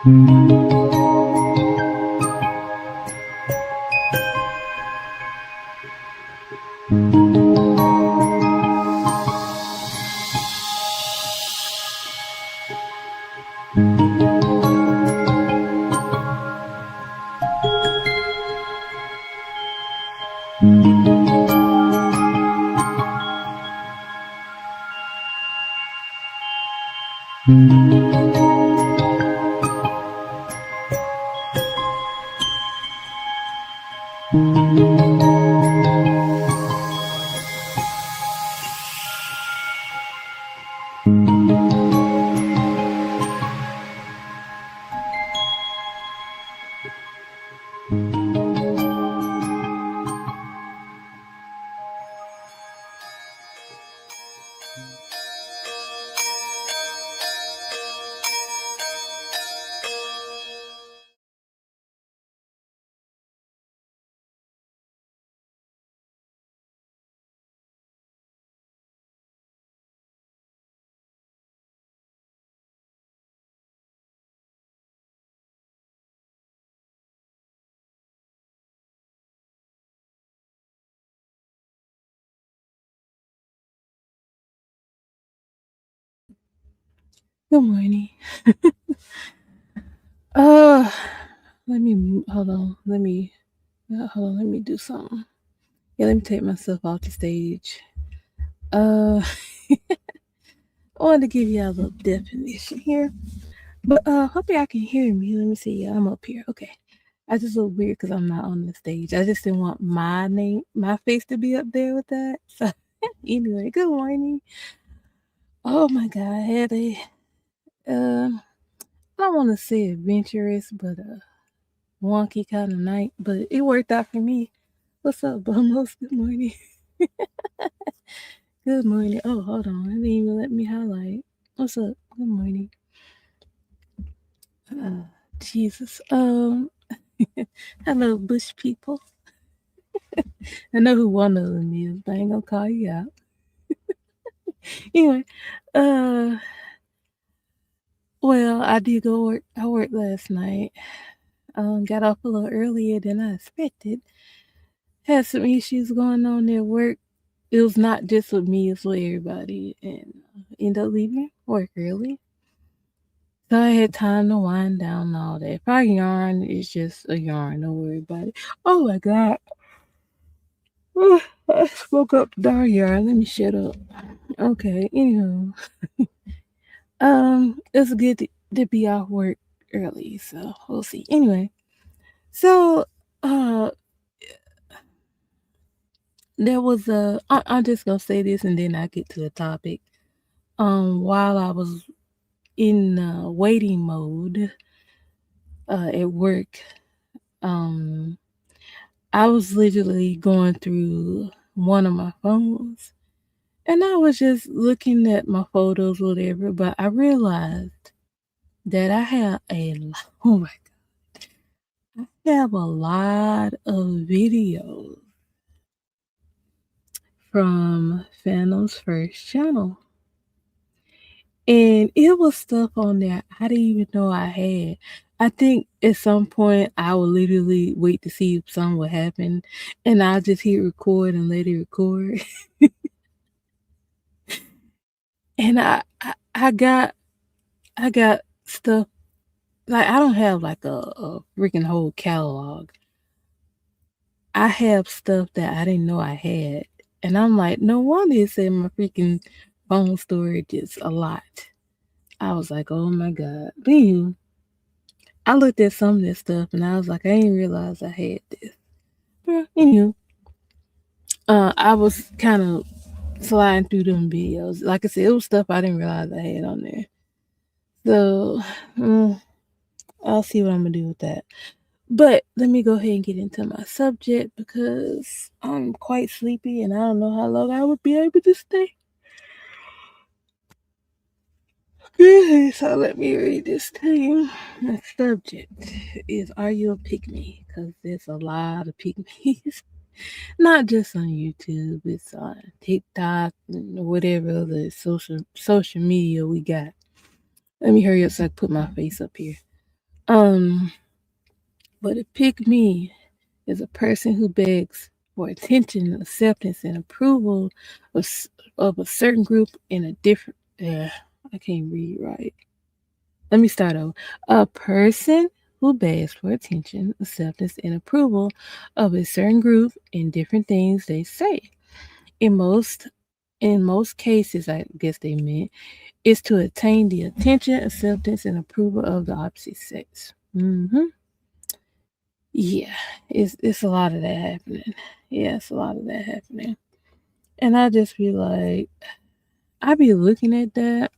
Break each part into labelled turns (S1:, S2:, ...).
S1: Good morning. Uh, hold on. Hold on. Let me do something. Yeah, let me take myself off the stage. Uh, I wanted to give you a little definition here, but hope y'all can hear me. Let me see. Yeah, I'm up here. Okay. I just look weird because I'm not on the stage. I just didn't want my face to be up there with that. So anyway, good morning. Oh my God, I had I don't want to say adventurous, but wonky kind of night, but it worked out for me. What's up, Bumos? Good morning. Good morning. Oh, hold on. It didn't even let me highlight. What's up? Good morning. Jesus. Hello, bush people. I know who one of them is, but I ain't gonna call you out. Anyway, uh, well, I did go work. I worked last night. Got off a little earlier than I expected. Had some issues going on at work. It was not just with me, it's with everybody, and ended up leaving work early. So I had time to wind down and all that. If I yarn, it's just a yarn. Don't worry about it. Oh my God. I spoke up darn yarn. Let me shut up. Okay, anywho. It's good to be off work early, so we'll see. Anyway, so uh there was I'm just gonna say this and then I get to the topic. While I was in waiting mode at work, um I was literally going through one of my phones and I was just looking at my photos, whatever, but I realized that I have oh my God, I have a lot of videos from Phantom's first channel. And it was stuff on there I didn't even know I had. I think at some point I would literally wait to see if something would happen and I'll just hit record and let it record. And I got stuff like I don't have like a freaking whole catalog. I have stuff that I didn't know I had. And I'm like, no wonder it said my freaking phone storage is a lot. I was like, oh my God. But anywho, I looked at some of this stuff and I was like, I didn't realize I had this. But anywho, I was kind of sliding through them videos. Like I said, it was stuff I didn't realize I had on there. So, I'll see what I'm gonna do with that. But let me go ahead and get into my subject because I'm quite sleepy and I don't know how long I would be able to stay. Okay, so let me read this to you. The subject is Are you a pygmy? Because there's a lot of pygmies. Not just on YouTube, it's on TikTok and whatever other social media we got. Let me hurry up so I can put my face up here. Um, but a pick me is a person who begs for attention, acceptance, and approval of, of a certain group in a different. I can't read right. Let me start over. A person who begs for attention, acceptance, and approval of a certain group in different things they say. In most in most cases, I guess they meant, is to attain the attention, acceptance, and approval of the opposite sex. Yeah, it's a lot of that happening. Yeah, it's a lot of that happening. And I just be like, I be looking at that,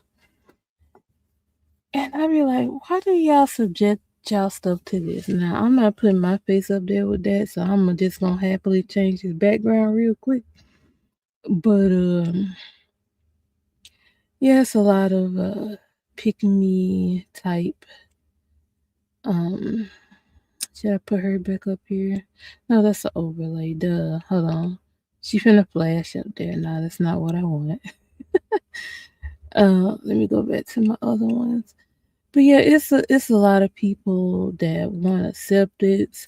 S1: and I be like, why do y'all subject y'all stuff to this? Now, I'm not putting my face up there with that, so I'm just gonna happily change his background real quick. But yeah, it's a lot of pick me type. Um, should I put her back up here? No, that's an overlay. Duh. Hold on. She finna flash up there. No, that's not what I want. Let me go back to my other ones. But yeah, it's a lot of people that want acceptance.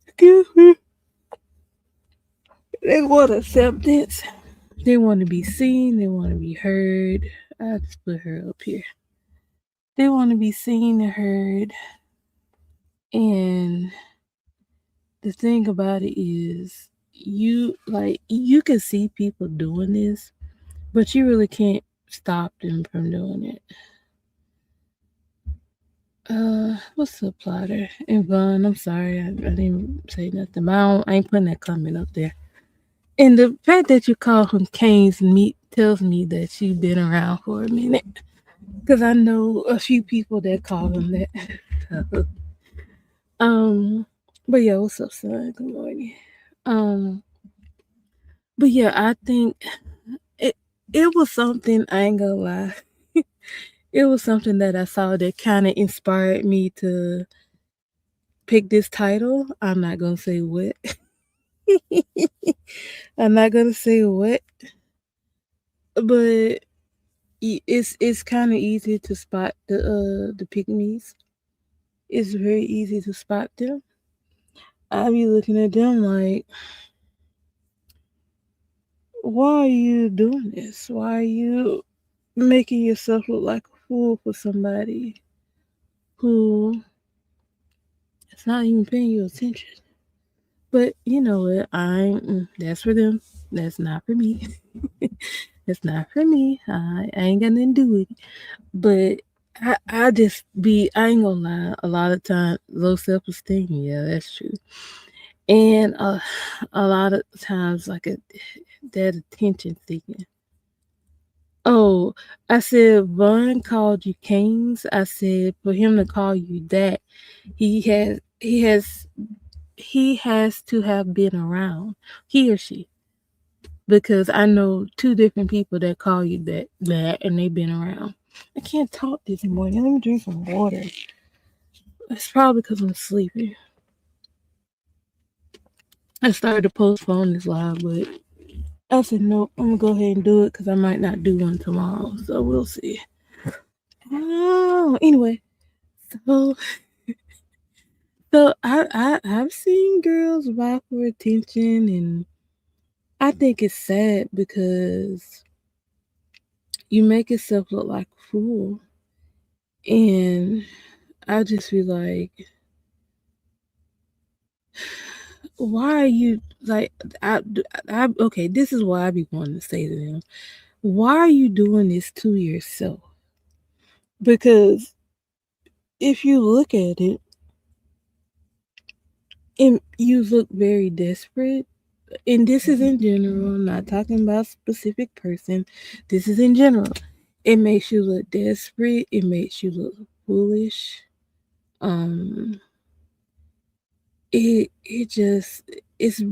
S1: Excuse me. They want acceptance. They want to be seen. They want to be heard. I just put her up here. They want to be seen and heard. And the thing about it is, you can see people doing this, but you really can't stop them from doing it. What's up, Plotter? And Vaughn, I'm sorry, I didn't say nothing. But I ain't putting that comment up there. And the fact that you call him Kane's meat tells me that you've been around for a minute. Because I know a few people that call him that. um, but yeah, what's up, son? Good morning. Um, but yeah, I think it it was something, I ain't gonna lie. It was something that I saw that kind of inspired me to pick this title. I'm not gonna say what. I'm not gonna say what, but it's kind of easy to spot the pygmies. It's very easy to spot them. I be looking at them like, why are you doing this? Why are you making yourself look like a fool for somebody who is not even paying you attention? But you know what? That's for them. That's not for me. That's not for me. I ain't got nothing to do with it. But I just be, I ain't gonna lie, a lot of time low self esteem, yeah, that's true. And a lot of times that attention seeking. Oh, I said Vaughn called you Kings. I said for him to call you that, he has he has he has to have been around, he or she, because I know two different people that call you that and they've been around. I can't talk this morning. Let me drink some water. It's probably because I'm sleepy. I started to postpone this live, but I said nope. I'm gonna go ahead and do it because I might not do one tomorrow, so we'll see. Oh, anyway, so I've seen girls vie for attention, and I think it's sad because you make yourself look like a fool, and I just feel like, why are you like, I okay, this is why I be wanting to say to them, why are you doing this to yourself? Because if you look at it and you look very desperate, and this is in general, I'm not talking about a specific person, this is in general. It makes you look desperate, it makes you look foolish. Um it just, it's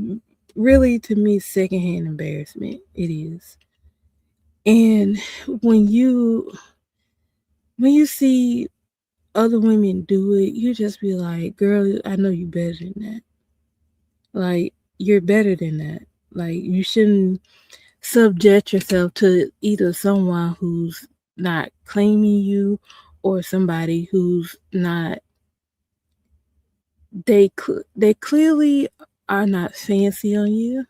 S1: really, to me, secondhand embarrassment. It is. And when you when you see other women do it, you just be like, girl, I know you better than that. Like, you're better than that. Like, you shouldn't subject yourself to either someone who's not claiming you or somebody who's not, they clearly are not fancy on you.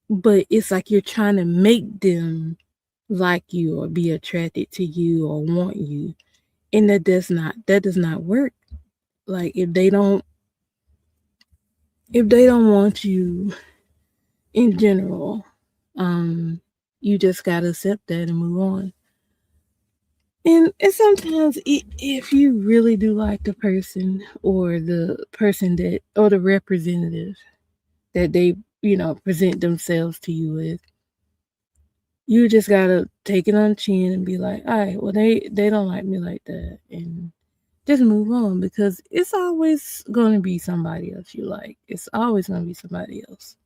S1: But it's like you're trying to make them like you or be attracted to you or want you. And that does not work. Like if they don't want you in general, you just gotta accept that and move on. And sometimes if you really do like the person or the person that or the representative that they present themselves to you with, you just gotta take it on the chin and be like, all right, well they don't like me like that, and just move on, because it's always gonna be somebody else you like. It's always gonna be somebody else.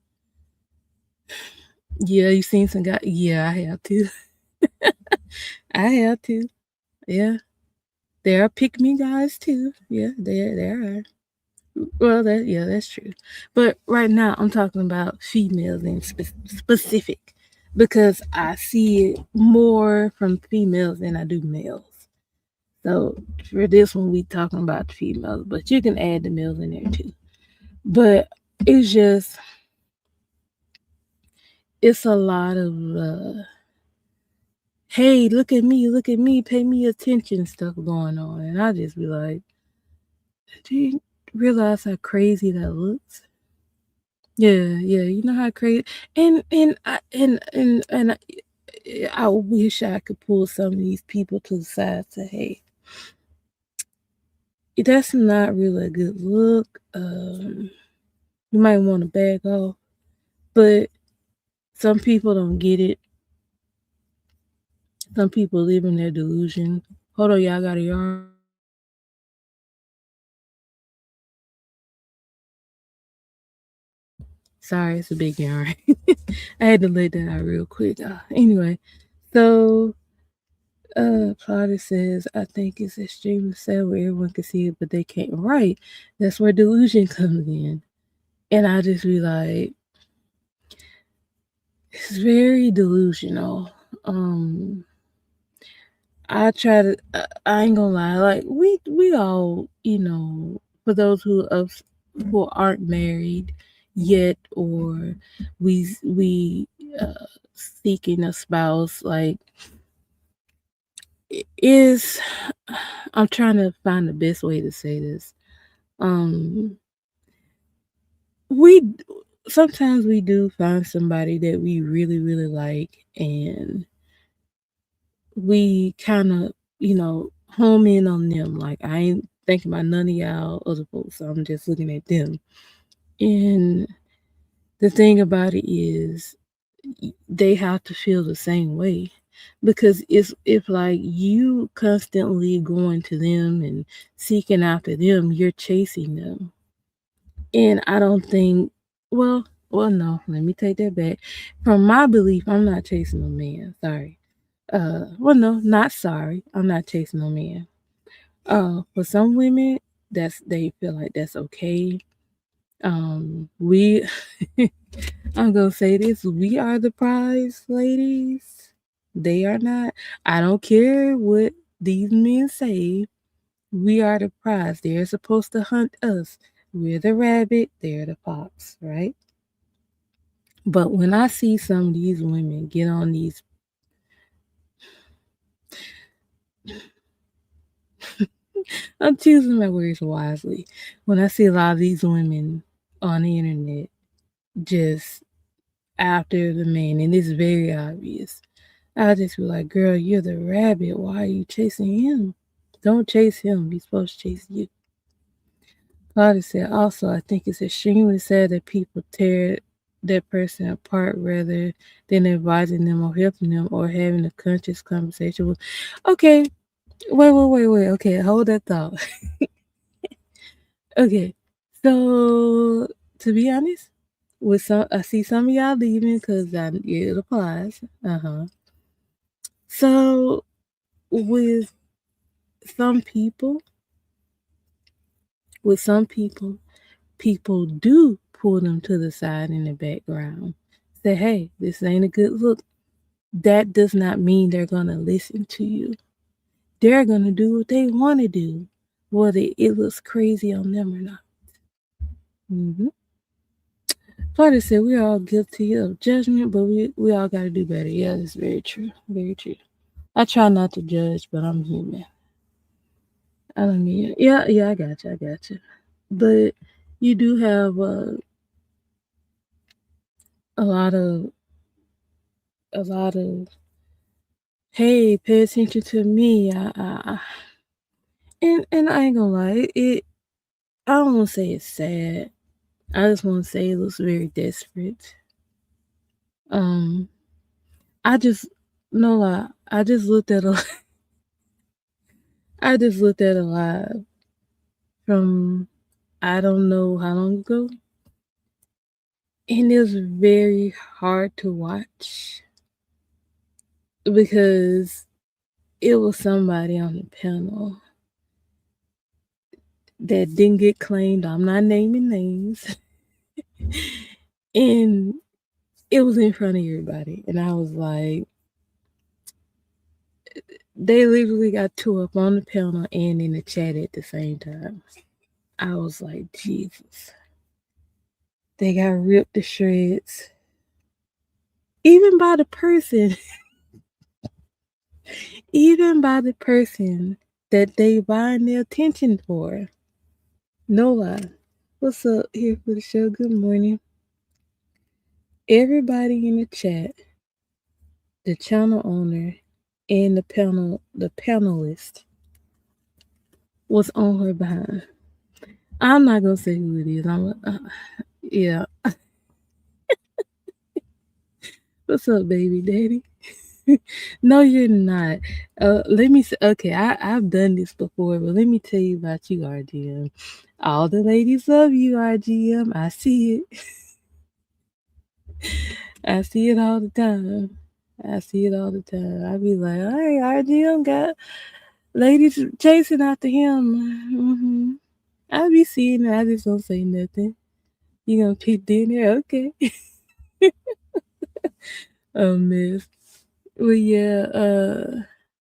S1: Yeah, you seen some guy. Yeah, I have to. I have to. Yeah, there are pick me guys too. Yeah, there are. Well, that's true. But right now, I'm talking about females in specific, because I see it more from females than I do males. So for this one, we talking about the females, but you can add the males in there too. But it's just it's a lot of hey, look at me, pay me attention stuff going on, and I just be like, do you realize how crazy that looks? Yeah, you know how crazy, and I wish I could pull some of these people to the side and say, hey, that's not really a good look. You might want to back off, but some people don't get it. Some people live in their delusion. Hold on, y'all got a yarn. Sorry, it's a big yarn. I had to let that out real quick. Anyway, so Claudia says, I think it's extremely sad where everyone can see it, but they can't write. That's where delusion comes in. And I just be like, it's very delusional. I try to, I ain't gonna lie, like we all, for those who aren't married yet, or we seeking a spouse, like, is I'm trying to find the best way to say this. Um, we sometimes we do find somebody that we really really like, and we kind of home in on them. Like, I ain't thinking about none of y'all other folks, so I'm just looking at them. And the thing about it is, they have to feel the same way, because it's if like you constantly going to them and seeking after them, you're chasing them. And I don't think, well, no, let me take that back. From my belief, I'm not chasing a man. Sorry. Well, no, not sorry. I'm not chasing a man. For some women, they feel like that's okay. We I'm gonna say this: we are the prize, ladies. They are not. I don't care what these men say. We are the prize. They're supposed to hunt us. We're the rabbit. They're the fox, right? But when I see some of these women get on these, I'm choosing my words wisely. When I see a lot of these women on the internet just after the man, and it's very obvious, I just be like, girl, you're the rabbit. Why are you chasing him? Don't chase him. He's supposed to chase you. Claudia said, also, I think it's extremely sad that people tear that person apart rather than advising them or helping them or having a conscious conversation with. Okay, wait. Okay, hold that thought. Okay, so to be honest, I see some of y'all leaving because it applies. So with some people, with some people, people do pull them to the side in the background. Say, hey, this ain't a good look. that does not mean they're going to listen to you. They're going to do what they want to do, whether it looks crazy on them or not. Mm-hmm. Father said we're all guilty of judgment, but we all got to do better. Yeah, that's very true. Very true. I try not to judge, but I'm human. I don't mean, yeah, I got you. I got you. But you do have a lot of, a lot of, hey, pay attention to me. And I ain't gonna lie, I don't want to say it's sad. I just want to say it looks very desperate. Um, I just no lie. I just looked at a live from I don't know how long ago, and it was very hard to watch because it was somebody on the panel that didn't get claimed. I'm not naming names, and it was in front of everybody, and I was like, they literally got two up on the panel and in the chat at the same time. I was like, Jesus. They got ripped to shreds. Even by the person, even by the person that they vying their attention for. No lie. What's up here for the show? Good morning. Everybody in the chat, the channel owner, and the panelist was on her behind. I'm not gonna say who it is. Yeah. What's up, baby daddy? No, you're not. Let me say, okay, I've done this before, but let me tell you about you, RGM. All the ladies love you, RGM. I see it. I see it all the time. I see it all the time. I be like, all right, RGM got ladies chasing after him. Mm-hmm. I be seeing it. I just don't say nothing. You gonna pick dinner? Okay. Oh, miss. Well, yeah,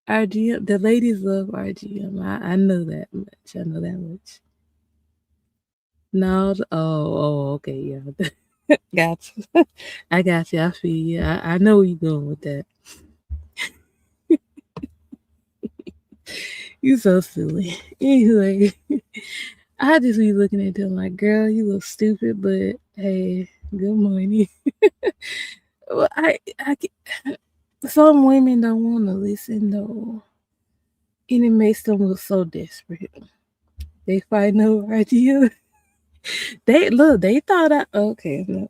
S1: RGM, the ladies love RGM. I know that much. I know that much. No, okay, yeah. Gotcha. I got you. I feel you. I know where you're going with that. You so silly. Anyway, I just be looking at them like, girl, you look stupid, but hey, good morning. Well, some women don't want to listen though, and it makes them look so desperate. They fight no idea. They thought okay.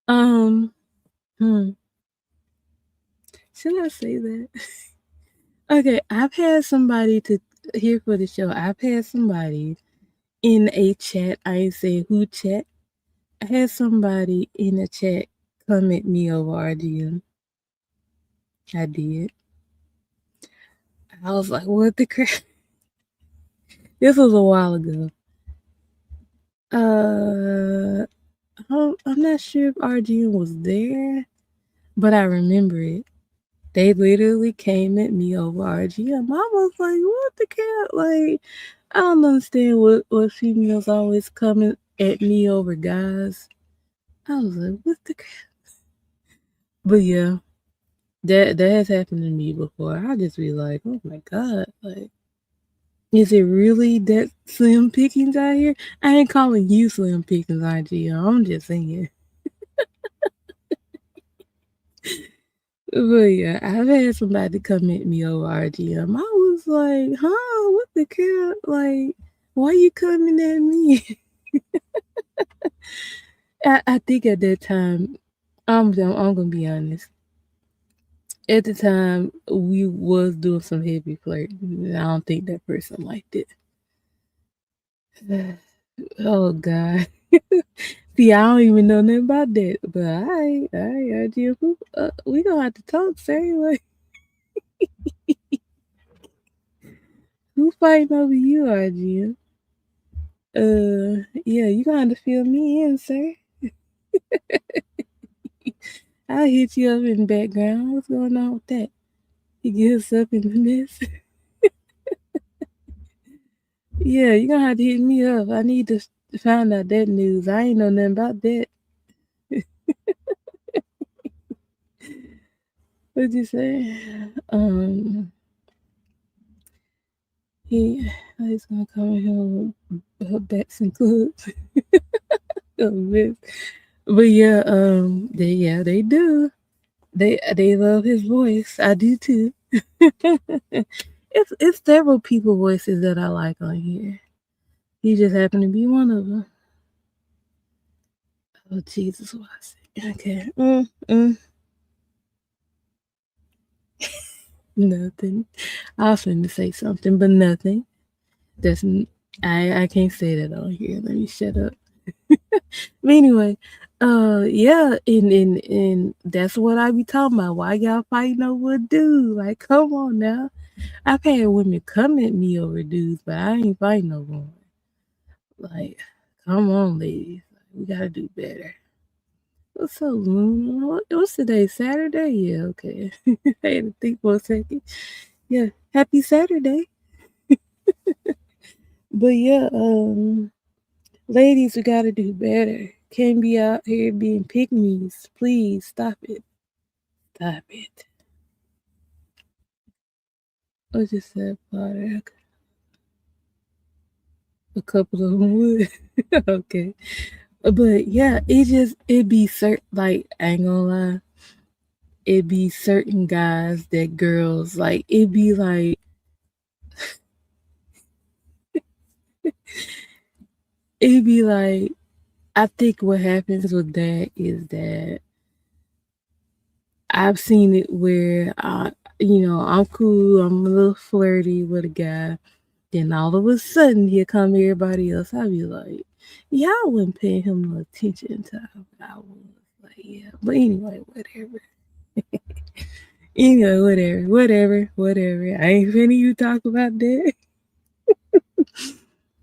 S1: Um, hmm. Should I say that? Okay, I've had somebody to here for the show. I've had somebody in a chat. I ain't say who chat. I had somebody in a chat come at me over RDM. I did. I was like, what the crap? This was a while ago. I'm not sure if RGM was there, but I remember it. They literally came at me over RGM. I was like, what the cat? Like, I don't understand what females always coming at me over guys. I was like, what the cat? But yeah, that has happened to me before. I just be like, oh my God, like, is it really that slim pickings out here? I ain't calling you slim pickings, RGM. I'm just saying. But yeah, I've had somebody come at me over RGM. I was like, huh, what the crap? Like, why you coming at me? I think at that time, I'm gonna be honest. At the time, we was doing some heavy flirting. I don't think that person liked it. Oh God. See, I don't even know nothing about that. But all right, RGM, we gonna have to talk, sir. Like, who fighting over you, RGM? Yeah, you gonna have to fill me in, sir. I'll hit you up in the background. What's going on with that? He gets up in the mess. Yeah, you're gonna have to hit me up. I need to find out that news. I ain't know nothing about that. What'd you say? He's gonna come in here with her bats and clubs. Oh, man. But yeah, they do. They love his voice. I do too. It's several people voices that I like on here. He just happened to be one of them. Oh Jesus, what I say? Okay. Nothing. I was going to say something, but nothing. That's I can't say that on here. Let me shut up. But anyway, yeah, and that's what I be talking about. Why y'all fighting over a dude? Like, come on now. I've had women come at me over dudes, but I ain't fighting over one. Like, come on, ladies. We gotta do better. What's up, Luna? What's today? Saturday? Yeah, okay. I had to think for a second. Yeah, happy Saturday. But yeah, ladies, we gotta do better. Can't be out here being pygmies. Please stop it. Stop it. I just said butter. A couple of them would. Okay. But yeah, it be certain, like, I ain't gonna lie, it be certain guys that girls, like, it be like, it be like, I think what happens with that is that I've seen it where I'm cool, I'm a little flirty with a guy, then all of a sudden here come everybody else. I be like, y'all wouldn't pay him no attention to how I was. Like, yeah. But anyway, whatever. Whatever. I ain't finna you talk about that.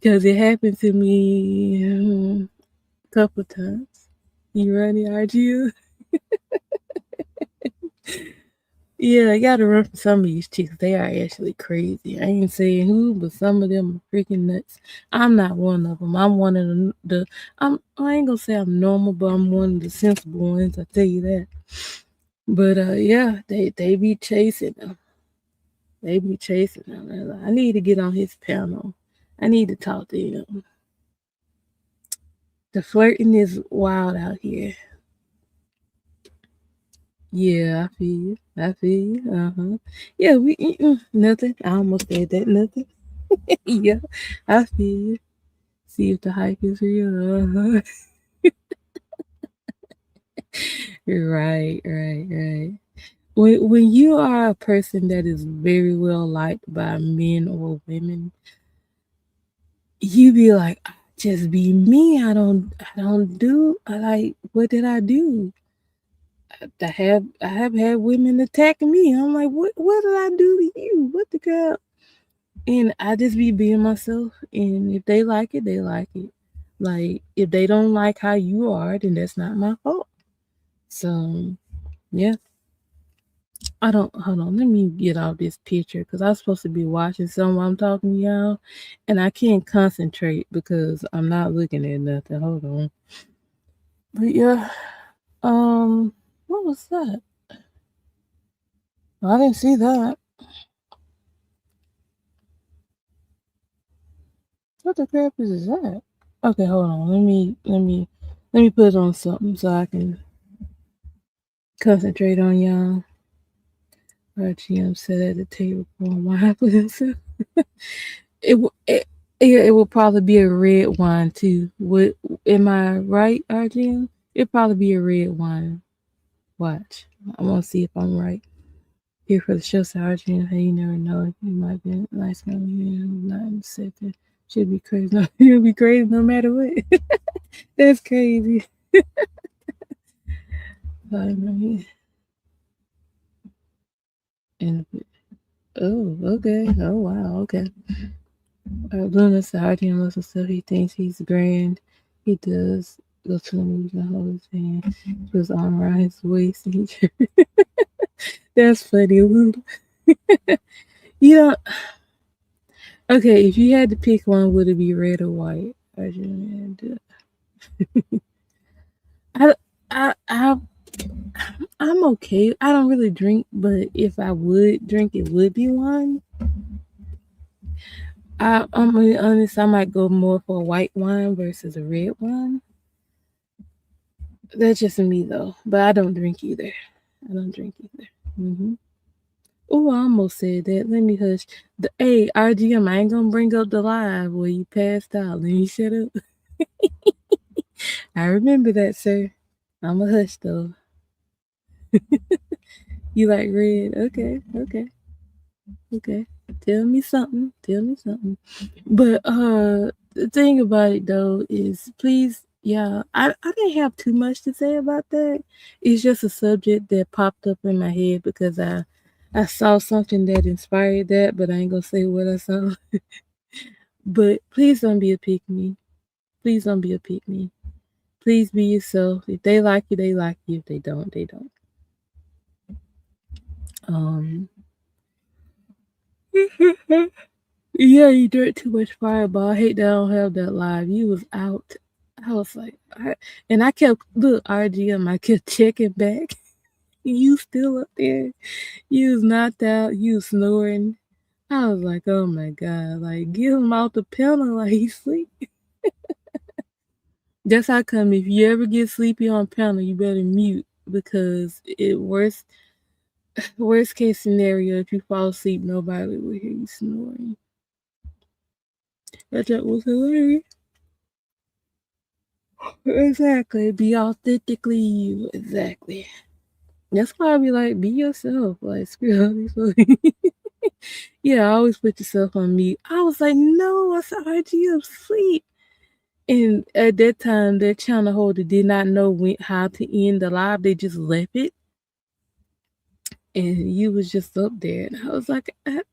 S1: Cause it happened to me a couple times. You running RGU? Yeah, I gotta run from some of these chicks. They are actually crazy. I ain't saying who, but some of them are freaking nuts. I'm not one of them. I'm one of I ain't gonna say I'm normal, but I'm one of the sensible ones. I tell you that. But yeah, they be chasing them. They be chasing them. Like, I need to get on his panel. I need to talk to him. The flirting is wild out here. Yeah, I feel you. I feel you. Yeah, nothing. I almost said that. Nothing. Yeah, I feel you. See if the hype is real. Right. When you are a person that is very well liked by men or women, you be like, just be me. I don't do. I like. What did I do? I have had women attack me. I'm like, what did I do to you? What the girl? And I just be being myself. And if they like it, they like it. Like, if they don't like how you are, then that's not my fault. So yeah. I don't hold on, let me get off this picture because I'm supposed to be watching something while I'm talking to y'all. And I can't concentrate because I'm not looking at nothing. Hold on. But yeah, what was that? I didn't see that. What the crap is that? Okay, hold on. Let me put on something so I can concentrate on y'all. RGM sat at the table for a while for himself. It will probably be a red wine too. What am I right, RGM? It'll probably be a red wine. Watch. I want to see if I'm right. Here for the show, RGM. Hey, you never know. You might be a nice guy. Not in the sector. Should be crazy. No, you'll be crazy no matter what. That's crazy. And oh, okay. Oh wow. Okay. Luna said RGM loves himself. He thinks he's grand. He does. go to the movies and hold his hand, put his arm around his waist. And that's funny, Luda. You know, okay, if you had to pick one, would it be red or white? I, I, I'm okay. I don't really drink, but if I would drink, it would be wine. I'm really honest. I might go more for a white wine versus a red wine. That's just me though. But I don't drink either. I don't drink either. Oh, I almost said that. Let me hush. Hey, RGM, I ain't gonna bring up the live where you passed out. Let me shut up. I remember that, sir. I'm a hush though. You like red? Okay. Tell me something. But the thing about it though is, please, yeah, I didn't have too much to say about that. It's just a subject that popped up in my head because I saw something that inspired that, but I ain't gonna say what I saw. But please don't be a pick me. Please don't be a pick me. Please be yourself. If they like you, they like you. If they don't, they don't. Yeah, you drank too much Fireball. I hate that I don't have that live. You was out. I was like, and I kept, look, RGM, I kept checking back. You still up there. You was knocked out. You was snoring. I was like, oh my God, like, get him out the panel like he's sleep. That's how come if you ever get sleepy on panel, you better mute because worst case scenario, if you fall asleep, nobody will hear you snoring. That was hilarious. Exactly. Be authentically you. Exactly. That's why I be like, be yourself. Like, screw all these folks. Yeah, always put yourself on mute. I was like, no, I saw RG sleep. And at that time, their channel holder did not know how to end the live. They just left it. And you was just up there. And I was like, that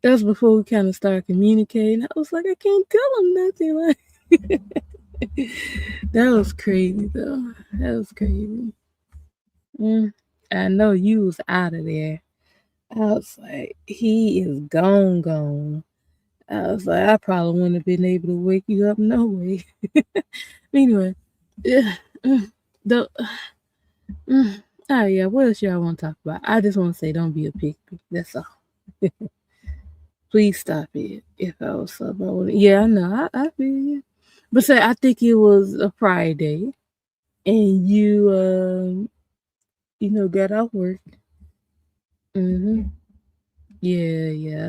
S1: was before we kind of started communicating. I was like, I can't tell them nothing. Like, that was crazy, though. That was crazy. I know you was out of there. I was like, he is gone. I was like, I probably wouldn't have been able to wake you up no way. Anyway, the oh yeah, what else y'all want to talk about? I just want to say, don't be a pick. That's all. Please stop it. If I was up, I would. Yeah, I know. I feel you. But say, I think it was a Friday, and you got off work. Yeah,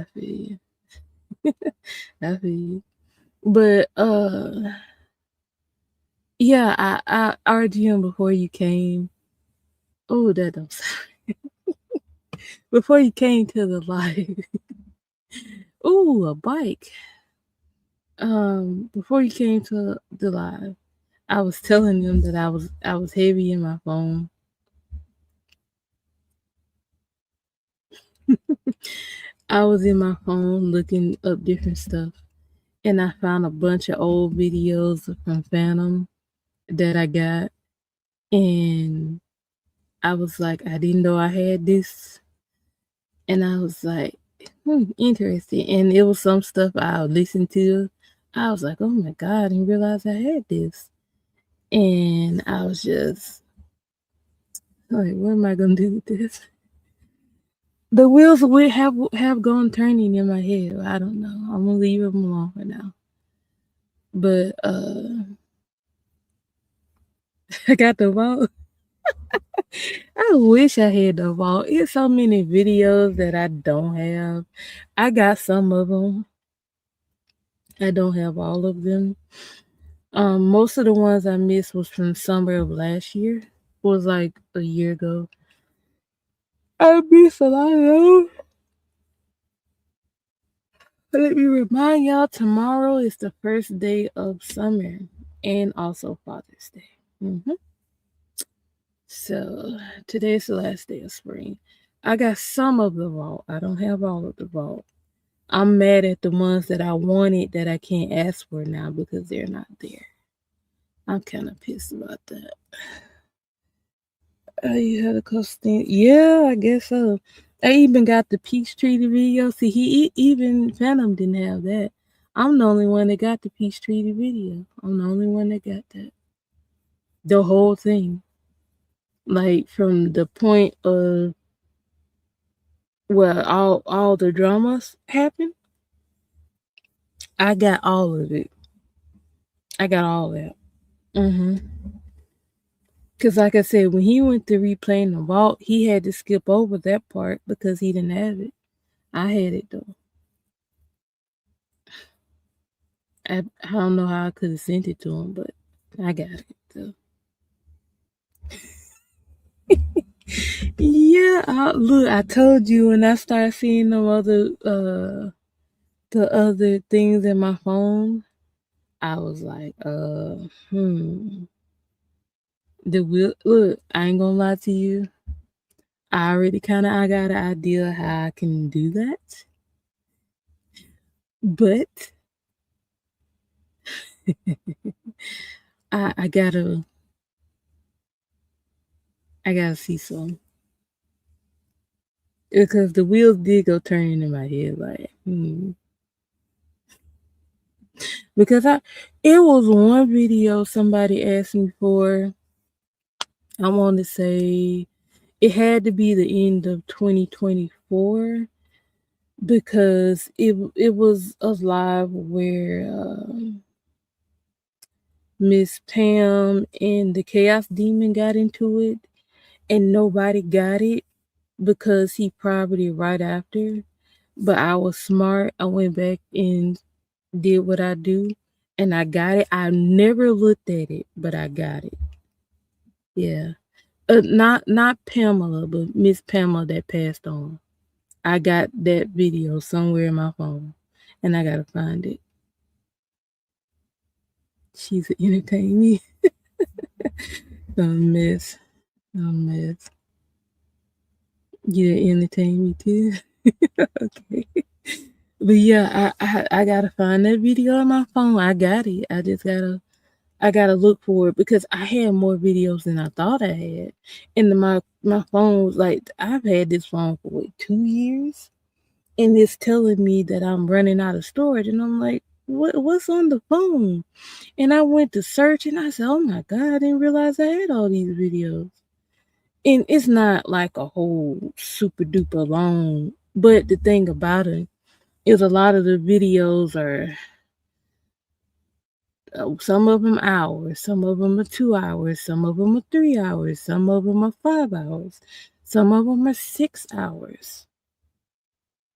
S1: I feel you. I feel you. But yeah, I RGM before you came. Oh, that don't sound. Before you came to the live. Ooh, a bike. Before you came to the live, I was telling them that I was heavy in my phone. I was in my phone looking up different stuff, and I found a bunch of old videos from Phantom that I got, and I was like, I didn't know I had this, and I was like, interesting. And it was some stuff I listened to. I was like, oh my God, I didn't realize I had this. And I was just like, what am I gonna do with this? The wheels would have gone turning in my head. I don't know. I'm gonna leave them alone for now. But I got the vault. I wish I had the vault. It's so many videos that I don't have. I got some of them. I don't have all of them. Most of the ones I missed was from summer of last year. It was like a year ago. I missed a lot of those. Let me remind y'all, tomorrow is the first day of summer and also Father's Day. So today's the last day of spring. I got some of the vault. I don't have all of the vault. I'm mad at the ones that I wanted that I can't ask for now because they're not there. I'm kind of pissed about that. You had a custom. Yeah, I guess so. I even got the Peachtree video. See, even Phantom didn't have that. I'm the only one that got the Peachtree video. I'm the only one that got that. The whole thing. Like from the point of where all the dramas happened, I got all of it. I got all that. Because like I said, when he went to replaying the vault, he had to skip over that part because he didn't have it. I had it though. I don't know how I could have sent it to him, but I got it though. Yeah, look, I told you when I started seeing the other things in my phone, I was like, The will look, I ain't gonna lie to you. I got an idea how I can do that. But I gotta see some. Because the wheels did go turning in my head, like, Because it was one video somebody asked me for. I want to say it had to be the end of 2024 because it was a live where Miss Pam and the Chaos Demon got into it, and nobody got it because he probably right after. But I was smart. I went back and did what I do, and I got it. I never looked at it, but I got it. Yeah. Not Pamela, but Miss Pamela that passed on. I got that video somewhere in my phone, and I gotta find it. She's entertaining me. A mess. You entertain me too. Okay. But yeah, I gotta find that video on my phone. I got it. I gotta look for it because I had more videos than I thought I had. And my phone was like, I've had this phone for 2 years, and it's telling me that I'm running out of storage, and I'm like, what's on the phone? And I went to search, and I said, oh my god, I didn't realize I had all these videos. And it's not like a whole super duper long, but the thing about it is a lot of the videos are some of them hours, some of them are 2 hours, some of them are 3 hours, some of them are 5 hours, some of them are 6 hours.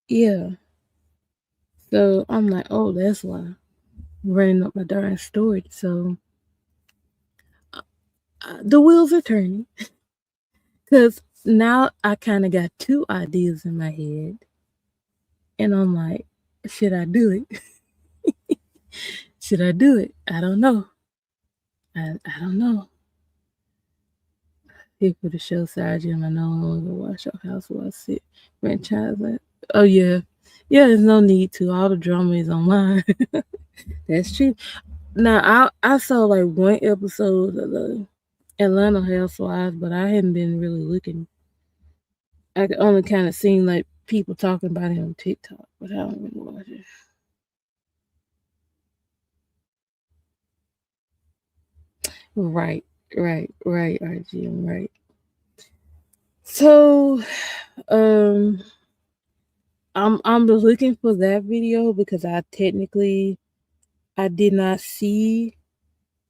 S1: Yeah. So I'm like, oh, that's why I'm running up my darn storage. So the wheels are turning because now I kind of got 2 ideas in my head, and I'm like, should I do it? Should I do it? I don't know. I don't know. People to show Sergeant I no longer wash your house while I sit franchise. Oh yeah. Yeah, there's no need to. All the drama is online. That's true. Now I saw like one episode of the Atlanta Housewives, but I hadn't been really looking. I could only kind of seen like people talking about it on TikTok, but I don't really watch it. Right, RGM, right. So, I'm looking for that video because I did not see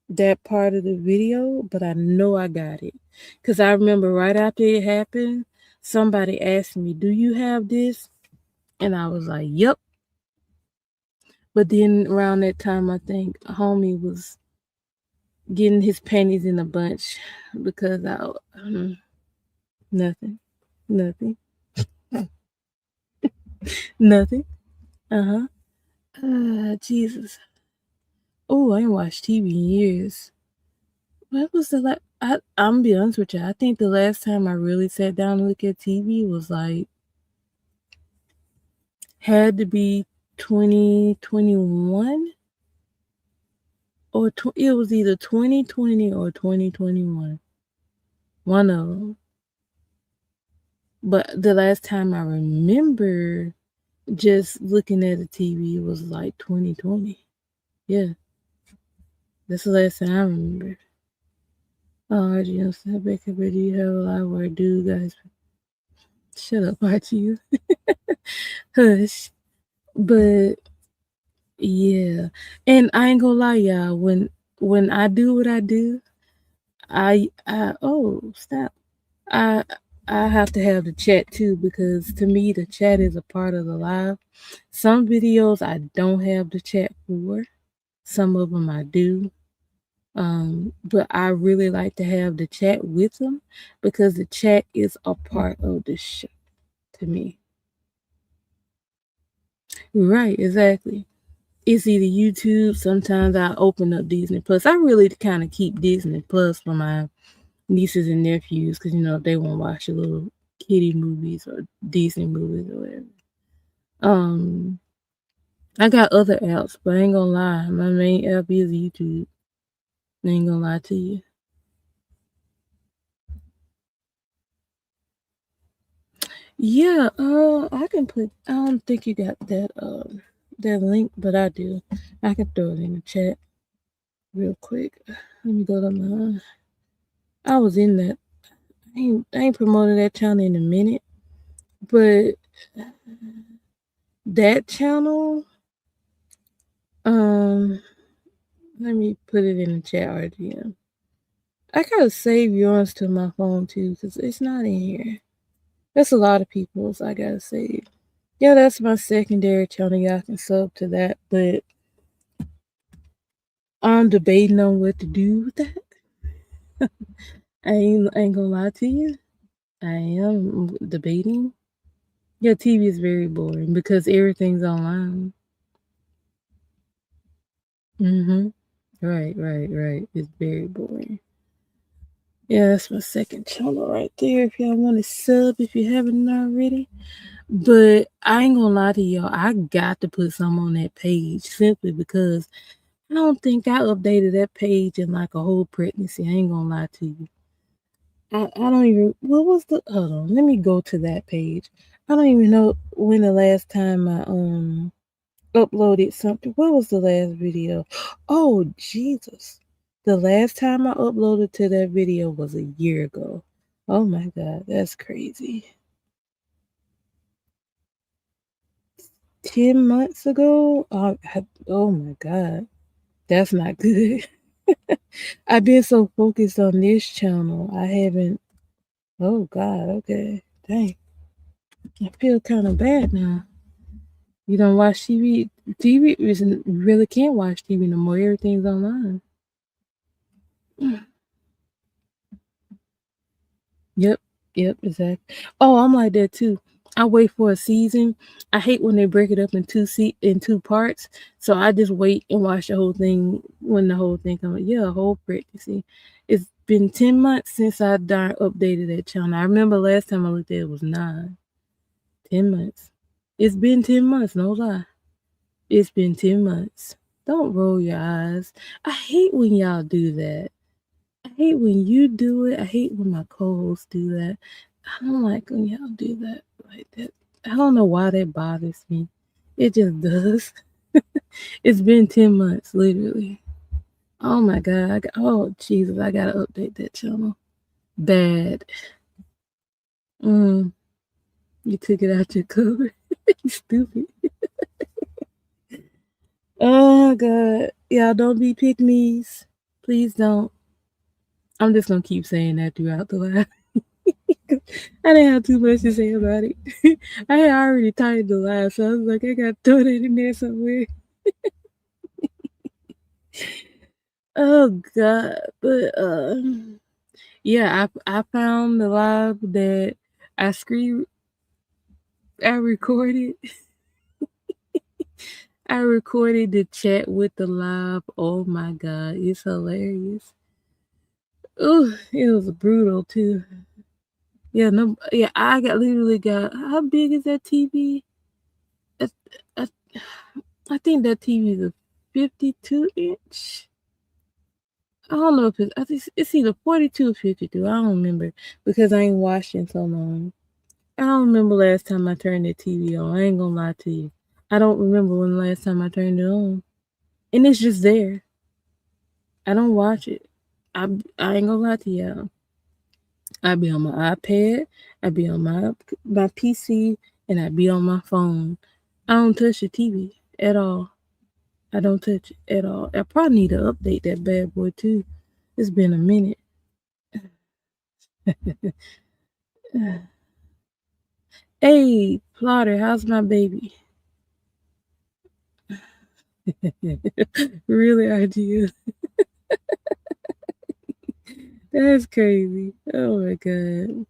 S1: that part of the video, but I know I got it. Because I remember right after it happened, somebody asked me, do you have this? And I was like, yep. But then around that time, I think homie was getting his panties in a bunch because nothing. Nothing. Uh-huh. Jesus. Oh, I ain't watched TV in years. What was the last? I'm gonna be honest with you. I think the last time I really sat down and looked at TV was like had to be 2021 or it was either 2020 or 2021. One of them. But the last time I remember just looking at the TV was like 2020. Yeah. That's the last time I remember. Oh, RG, I'm so back up. Do you have a lot where do guys? Shut up, RG. Hush. But yeah. And I ain't gonna lie, y'all, when I do what I do, oh, stop. I I have to have the chat too, because to me the chat is a part of the live. Some videos I don't have the chat for. Some of them I do. But I really like to have the chat with them because the chat is a part of the show to me. Right, exactly. It's either YouTube. Sometimes I open up Disney Plus. I really kind of keep Disney Plus for my nieces and nephews because they want to watch the little kiddie movies or Disney movies or whatever. I got other apps, but I ain't gonna lie, my main app is YouTube. I ain't gonna lie to you. Yeah, I can put. I don't think you got that link, but I do. I can throw it in the chat real quick. Let me go to mine. I was in that. I ain't promoted that channel in a minute, but that channel. Let me put it in the chat, RGM. I gotta save yours to my phone too, because it's not in here. That's a lot of people's I gotta save. Yeah, that's my secondary channel. Y'all can sub to that, but I'm debating on what to do with that. I ain't gonna lie to you. I am debating. Yeah, TV is very boring because everything's online. Right. It's very boring. Yeah, that's my second channel right there. If y'all want to sub, if you haven't already. But I ain't gonna lie to y'all. I got to put some on that page simply because I don't think I updated that page in like a whole pregnancy. I ain't gonna lie to you. I don't even. What was the? Hold on. Let me go to that page. I don't even know when the last time I uploaded something. What was the last video? Oh Jesus! The last time I uploaded to that video was a year ago. Oh my God, that's crazy. 10 months ago? Oh my God, that's not good. I've been so focused on this channel. I haven't. Oh God, okay. Dang. I feel kind of bad now. You don't watch TV. TV isn't really can't watch TV no more. Everything's online. Yep, exactly. Oh, I'm like that too. I wait for a season. I hate when they break it up in two parts. So I just wait and watch the whole thing when the whole thing comes. Yeah, a whole pregnancy. It's been 10 months since I updated that channel. I remember last time I looked at it was 9. 10 months. It's been 10 months, no lie. It's been 10 months. Don't roll your eyes. I hate when y'all do that. I hate when you do it. I hate when my co-hosts do that. I don't like when y'all do that like that. I don't know why that bothers me. It just does. It's been 10 months, literally. Oh my God. Oh, Jesus. I got to update that channel. Bad. You took it out your cover. You stupid. Oh God. Y'all don't be pick-me's. Please don't. I'm just gonna keep saying that throughout the live. I didn't have too much to say about it. I had already titled the live, so I was like, I gotta throw that in there somewhere. Oh God. But yeah, I found the live that I recorded. I recorded the chat with the live. Oh my God, it's hilarious. Oh, it was brutal too. Yeah, no, yeah, literally got. How big is that TV? I, I, I think that TV is a 52 inch. I don't know if I think it's either 42 or 52. I don't remember because I ain't watched in so long. I don't remember last time I turned the TV on. I ain't gonna lie to you. I don't remember when the last time I turned it on. And it's just there. I don't watch it. I ain't gonna lie to y'all. I be on my iPad, I be on my PC, and I be on my phone. I don't touch the TV at all. I don't touch it at all. I probably need to update that bad boy too. It's been a minute. Hey, Plotter, how's my baby? Really, idea. That's crazy. Oh my god.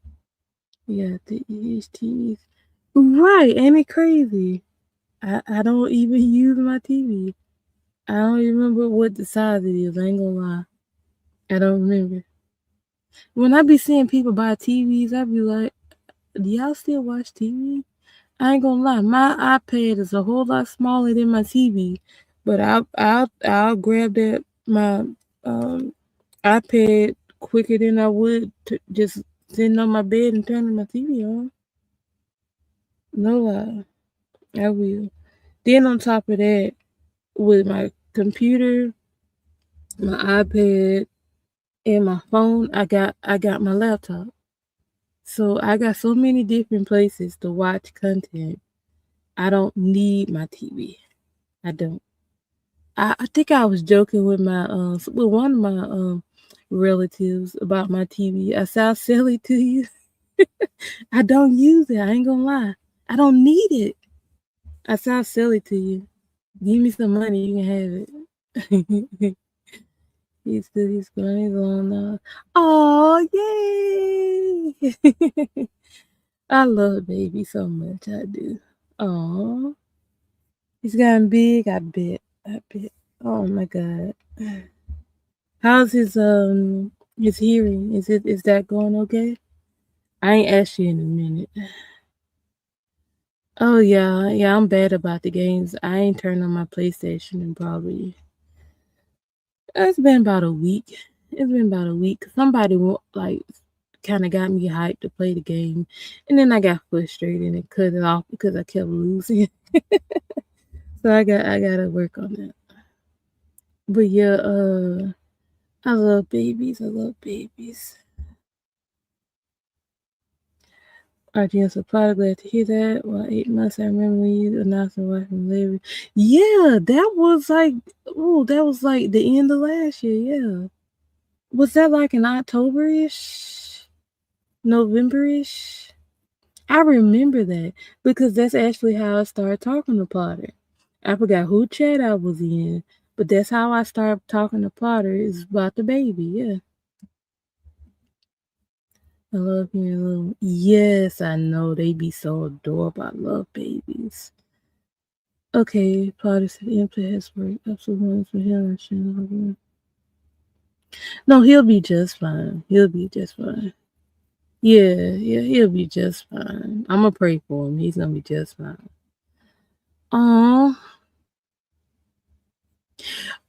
S1: Yeah, the EHTs. Right, ain't it crazy? I don't even use my TV. I don't even remember what the size it is. I ain't gonna lie. I don't remember. When I be seeing people buy TVs, I be like, do y'all still watch TV? I ain't gonna lie, my iPad is a whole lot smaller than my TV, but I'll grab that my iPad quicker than I would to just sitting on my bed and turning my TV on. No lie, I will. Then on top of that, with my computer, my iPad, and my phone, I got my laptop. So I got so many different places to watch content. I don't need my TV. I don't. I think I was joking with my with one of my relatives about my TV. I said I'll sell it to you. I don't use it. I ain't gonna lie. I don't need it. I said I'll sell it to you. Give me some money, you can have it. He's good. He's going. He's on. Oh yay! I love baby so much. I do. Oh, he's gotten big. I bet. I bet. Oh my god. How's his hearing? Is that going okay? I ain't asked you in a minute. Oh yeah, yeah. I'm bad about the games. I ain't turned on my PlayStation in probably. It's been about a week. It's been about a week. Somebody like kind of got me hyped to play the game, and then I got frustrated and cut it off because I kept losing. So I gotta work on that. But yeah, I love babies. I love babies. RGM Supply, glad to hear that. Well, 8 months, I remember when you announced your wife and baby. Yeah, that was like the end of last year, yeah. Was that like in October-ish? November-ish? I remember that because that's actually how I started talking to Potter. I forgot who chat I was in, but that's how I started talking to Potter is about the baby, yeah. I love hearing little. Yes, I know they be so adorable. I love babies. Okay, Potter said input has worked. Absolutely for him. No, he'll be just fine. He'll be just fine. Yeah, yeah, he'll be just fine. I'm gonna pray for him. He's gonna be just fine. Oh,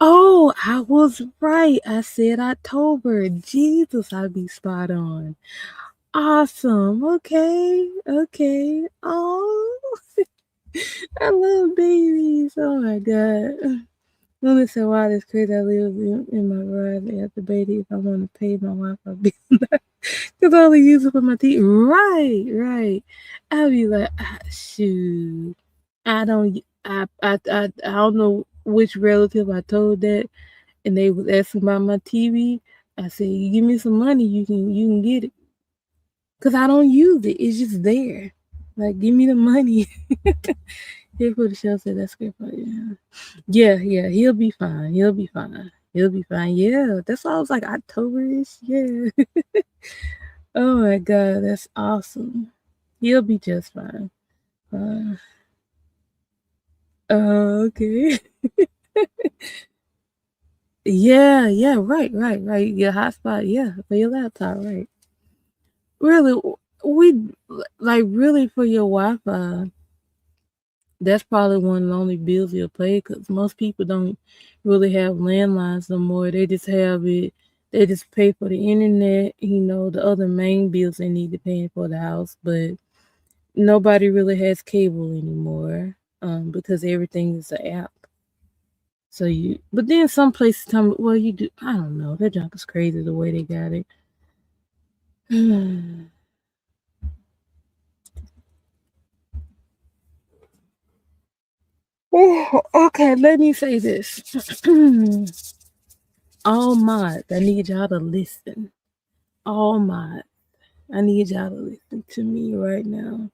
S1: oh, I was right. I said October. Jesus, I'd be spot on. Awesome. Okay, okay. Oh, I love babies. Oh my god. Luna said, wow, that's crazy. I live in my garage at the baby if I want to pay my Wi-Fi bill. Because I only use it for my TV. Right, right. I'll be like, shoot. I don't know which relative I told that, and they was asking about my TV. I said, you give me some money, you can get it. Because I don't use it. It's just there. Like, give me the money. Here for the show said that's good for you. Yeah, yeah, he'll be fine. He'll be fine. He'll be fine. Yeah, that's why I was like October-ish. Yeah. Oh my god, that's awesome. He'll be just fine. Uh, okay. Yeah, yeah, right, right, right. Your hotspot, yeah, for your laptop, right. Really, we like really for your Wi-Fi. That's probably one of the only bills you'll pay because most people don't really have landlines no more. They just have it. They just pay for the internet, the other main bills they need to pay for the house, but nobody really has cable anymore because everything is an app. But then some places tell me, well, you do. I don't know. That junk is crazy the way they got it. Oh, okay, let me say this. All mods, I need y'all to listen. All mods, I need y'all to listen to me right now.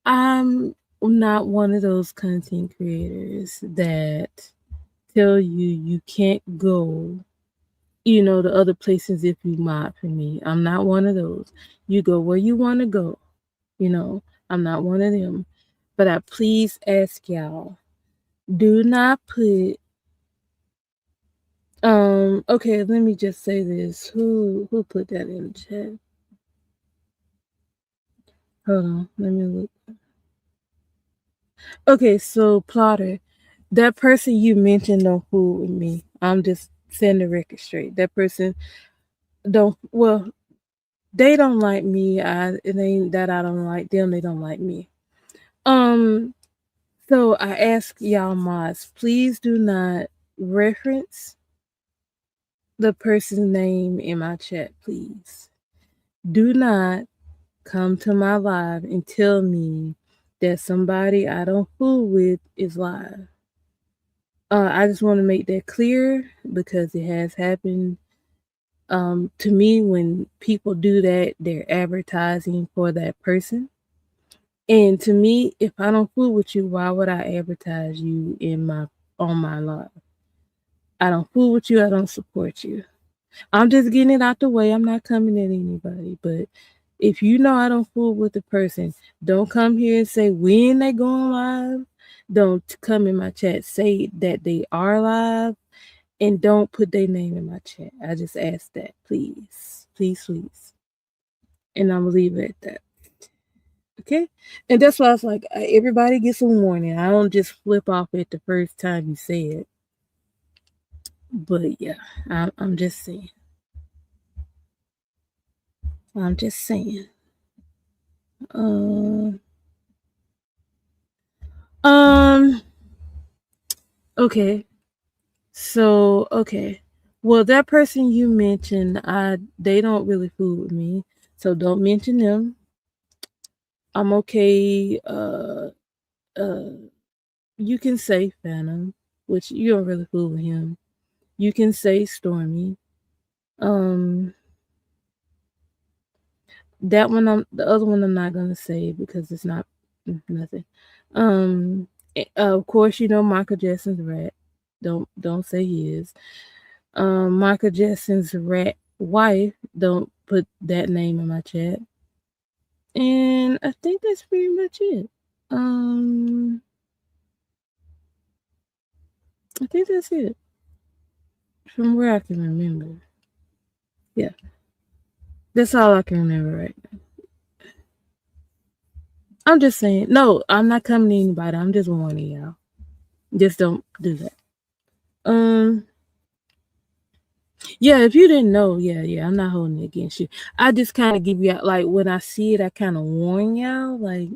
S1: I'm not one of those content creators that tell you can't go, the other places if you mod for me. I'm not one of those. You go where you want to go. I'm not one of them. But I please ask y'all, do not put okay, let me just say this. Who put that in the chat? Hold on, let me look. Okay, so Plotter, that person you mentioned don't fool with me. I'm just setting the record straight. That person don't well, they don't like me. It ain't that I don't like them, they don't like me. So I ask y'all mods, please do not reference the person's name in my chat, please. Do not come to my live and tell me that somebody I don't fool with is live. I just want to make that clear because it has happened to me. When people do that, they're advertising for that person. And to me, if I don't fool with you, why would I advertise you on my live? I don't fool with you. I don't support you. I'm just getting it out the way. I'm not coming at anybody. But if you know I don't fool with the person, don't come here and say when they going live. Don't come in my chat. Say that they are live and don't put their name in my chat. I just ask that, please. Please, please. And I'm going to leave it at that. Okay? And that's why I was like, everybody gets a warning. I don't just flip off it the first time you say it. But yeah, I'm just saying. I'm just saying. Okay. So, okay. Well, that person you mentioned, they don't really fool with me. So don't mention them. I'm okay. You can say Phantom, which you don't really fool with him. You can say Stormy. Um the other one I'm not gonna say because it's not nothing. Of course Michael Jackson's rat. Don't say he is. Michael Jackson's rat wife. Don't put that name in my chat. And I think that's pretty much it. I think that's it. From where I can remember. Yeah. That's all I can remember right now. I'm just saying, no, I'm not coming to anybody. I'm just warning y'all. Just don't do that. Yeah, if you didn't know, yeah, I'm not holding it against you. I just kind of give you like when I see it, I kind of warn y'all, like,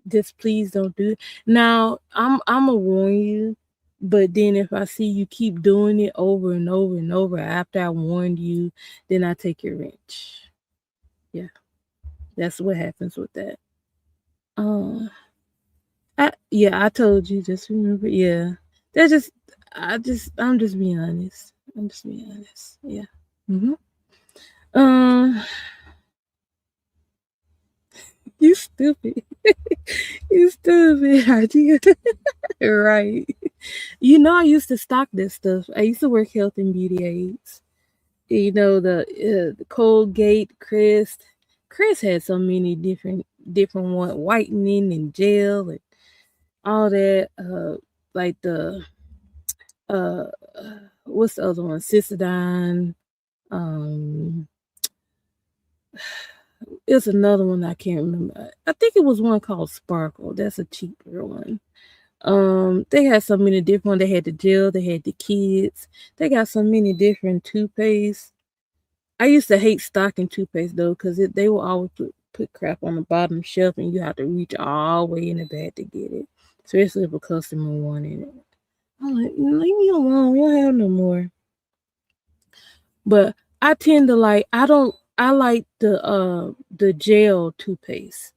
S1: just please don't do it. Now, I'm gonna warn you, but then if I see you keep doing it over and over and over after I warned you, then I take your wrench. Yeah, that's what happens with that. I told you. Just remember, yeah. That's just, I'm just being honest. I'm just being honest. Yeah. Mm-hmm. Um, you stupid. You stupid, idea. Right. I used to stock this stuff. I used to work health and beauty aids. The Colgate, Crest. Crest had so many different one, whitening and gel and all that. Like the uh, what's the other one? Cystadine. Um, it's another one I can't remember. I think it was one called Sparkle. That's a cheaper one. They had so many different ones. They had the gel, they had the kids. They got so many different toothpaste. I used to hate stocking toothpaste though, because they will always put crap on the bottom shelf and you have to reach all the way in the back to get it. Especially if a customer wanted it. I'm like, leave me alone, we don't have no more. But I tend to like I like the gel toothpaste.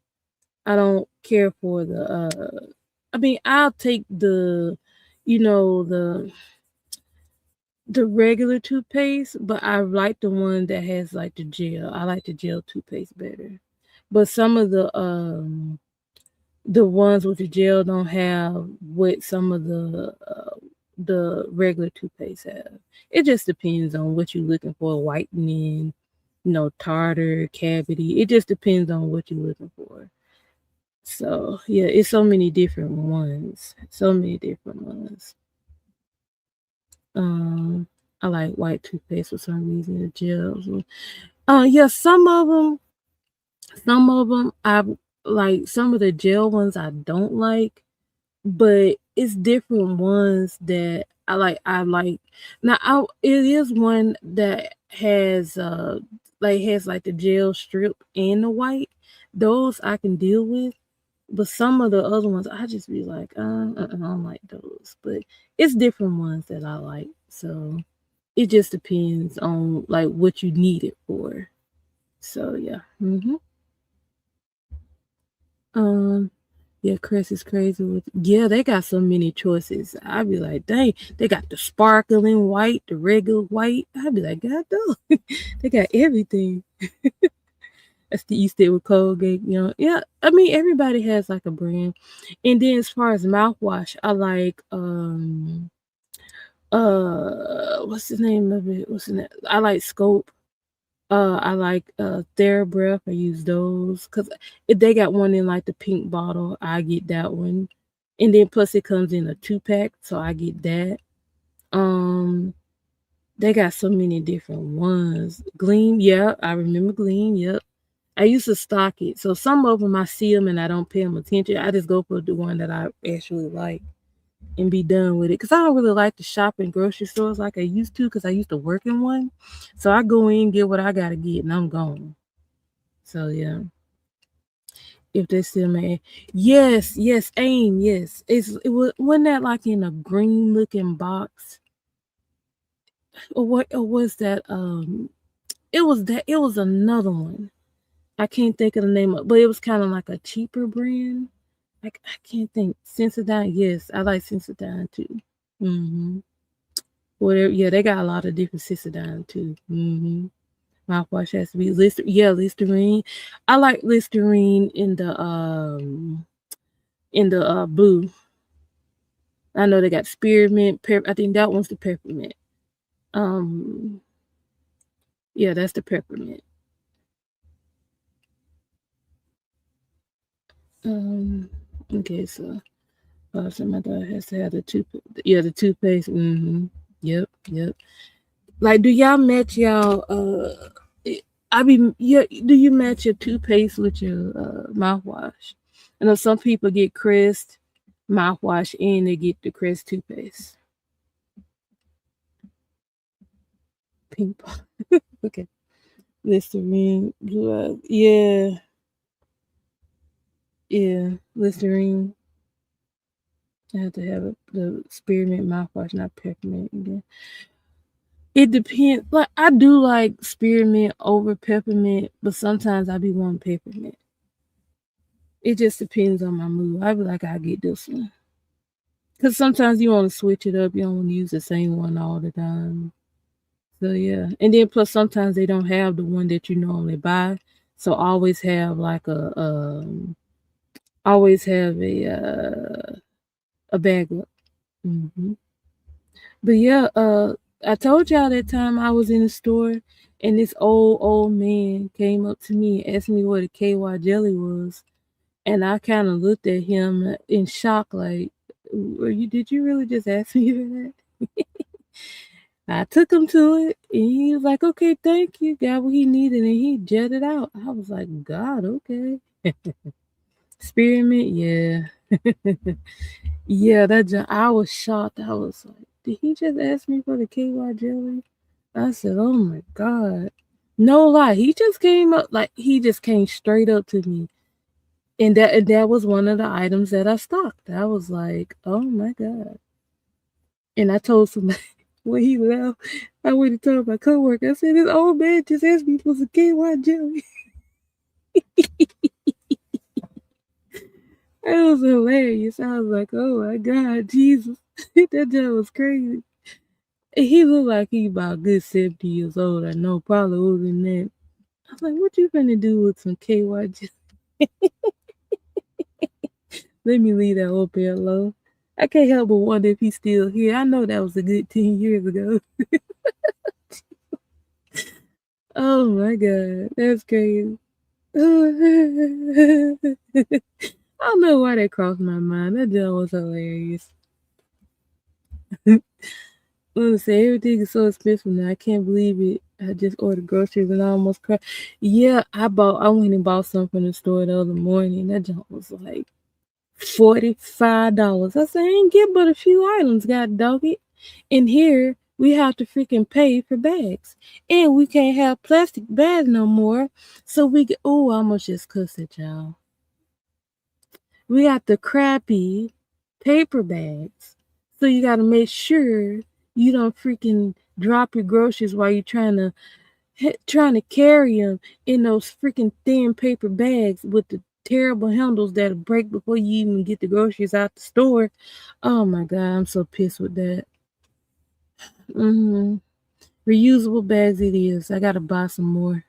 S1: I don't care for I mean I'll take you know the regular toothpaste, but I like the one that has like the gel. I like the gel toothpaste better. But some of the ones with the gel don't have what some of the regular toothpaste have. It just depends on what you're looking for, whitening, tartar, cavity. It just depends on what you're looking for. So yeah, it's so many different ones. So many different ones. Um, I like white toothpaste for some reason. The gels. Yeah, some of them I like. Some of the gel ones I don't like, but it's different ones that I like. I like now. It is one that has like the gel strip and the white. Those I can deal with. But some of the other ones, I just be like, I don't like those. But it's different ones that I like. So it just depends on like what you need it for. So yeah. Um. Yeah, Chris is crazy with. Yeah, they got so many choices. I'd be like, dang, they got the sparkling white, the regular white. I'd be like, God, dog, they got everything. That's the East End with Colgate, Yeah, I mean everybody has like a brand. And then as far as mouthwash, I like what's the name of it? What's the name? I like Scope. I like TheraBreath. I use those because if they got one in like the pink bottle, I get that one. And then plus it comes in a 2-pack, so I get that. Um, they got so many different ones. Gleam, yeah, I remember Gleam. Yep. I used to stock it. So some of them I see them and I don't pay them attention. I just go for the one that I actually like and be done with it. Because I don't really like to shop in grocery stores like I used to because I used to work in one. So I go in, get what I got to get, and I'm gone. So yeah. If they still may. Yes, AIM, yes. Wasn't that like in a green looking box? Or was that it was another one. I can't think of the name of, but it was kind of like a cheaper brand. Like I can't think. Sensodyne, yes, I like Sensodyne too. Whatever, yeah, they got a lot of different Sensodyne too. Mouthwash has to be Listerine. Yeah, Listerine. I like Listerine in the blue. I know they got spearmint. I think that one's the peppermint. Um, yeah, that's the peppermint. Okay, so so my dog has to have the the toothpaste. Yep. Like, do y'all match y'all? Yeah. Do you match your toothpaste with your mouthwash? I know some people get Crest mouthwash and they get the Crest toothpaste. Pink. Okay. Listerine. Yeah. Yeah. Listerine. I have to have the spearmint mouthwash, not peppermint. Again. It depends. Like I do like spearmint over peppermint, but sometimes I be wanting peppermint. It just depends on my mood. I be like, I get this one. Cause sometimes you want to switch it up. You don't want to use the same one all the time. So yeah, and then plus sometimes they don't have the one that you normally buy. So always have like always have a backup. hmm But yeah, I told y'all that time I was in the store and this old man came up to me and asked me what a KY jelly was. And I kind of looked at him in shock, like, did you really just ask me for that? I took him to it, and he was like, "Okay, thank you." Got what he needed, and he jetted out. I was like, "God, okay." Spearmint, yeah. Yeah, I was shocked. I was like, "Did he just ask me for the KY jelly?" I said, "Oh my God." No lie, he just came up, like, he just came straight up to me. And that was one of the items that I stocked. I was like, "Oh my God." And I told somebody when he left, I went and told my coworker, I said, "This old man just asked me for some KY jelly." It was hilarious. I was like, "Oh my God, Jesus." That joke was crazy. And he looked like he about a good 70 years old. I know, probably older than that. I was like, "What you finna do with some KY jelly?" Let me leave that old man alone. I can't help but wonder if he's still here. I know that was a good 10 years ago. Oh my God, that's crazy. I don't know why that crossed my mind. That joke was hilarious. Let's say everything is so expensive now. I can't believe it. I just ordered groceries and I almost cried. Yeah, I went and bought some from the store the other morning. That junk was like $45. I said, I ain't get but a few items, god dog it. And here we have to freaking pay for bags. And we can't have plastic bags no more. So I almost just cussed at y'all. We got the crappy paper bags. So you got to make sure you don't freaking drop your groceries while you're trying to carry them in those freaking thin paper bags with the terrible handles that'll break before you even get the groceries out the store. Oh my God, I'm so pissed with that. Reusable bags it is. I gotta buy some more.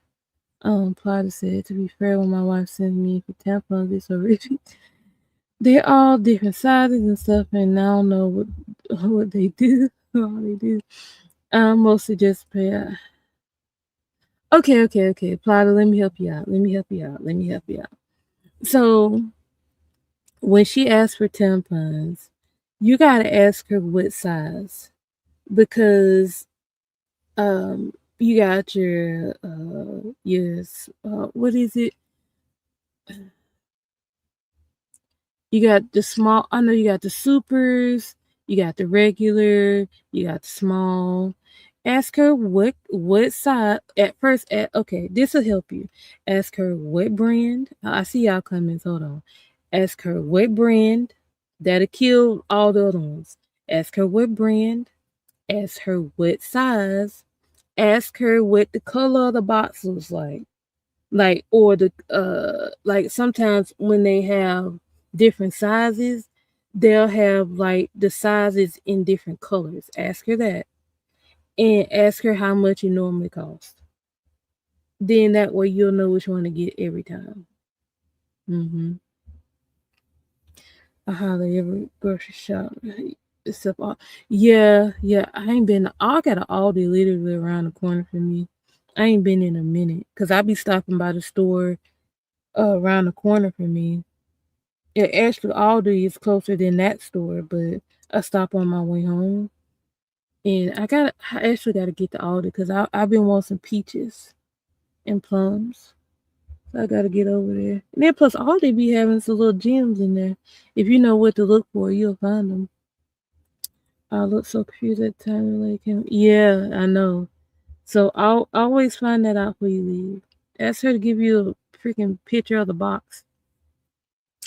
S1: Plotter said, to be fair, when my wife sends me for tampons, it's horrific. They're all different sizes and stuff, and I don't know what they do. All they do. Mostly just pay. Okay. Plotter, let me help you out. So when she asks for tampons, you gotta ask her what size because you got your what is it? You got the small. I know you got the supers, you got the regular, you got the small. Ask her what size at first. Okay, this will help you. Ask her what brand. I see y'all comments. Hold on. Ask her what brand. That'll kill all the other ones. Ask her what brand. Ask her what size. Ask her what the color of the box looks like. Or the like sometimes when they have different sizes, they'll have like the sizes in different colors. Ask her that. And ask her how much it normally costs. Then that way you'll know which one to get every time. I hardly ever grocery shop except yeah. I ain't been. I got an Aldi literally around the corner from me. I ain't been in a minute because I be stopping by the store around the corner from me. Yeah, actually, Aldi is closer than that store, but I stop on my way home. And I actually got to get to Aldi because I've been wanting some peaches and plums. So I got to get over there. And then plus, Aldi be having some little gems in there. If you know what to look for, you'll find them. I look so confused at the time. Like him. Yeah, I know. So I'll always find that out before you leave. Ask her to give you a freaking picture of the box.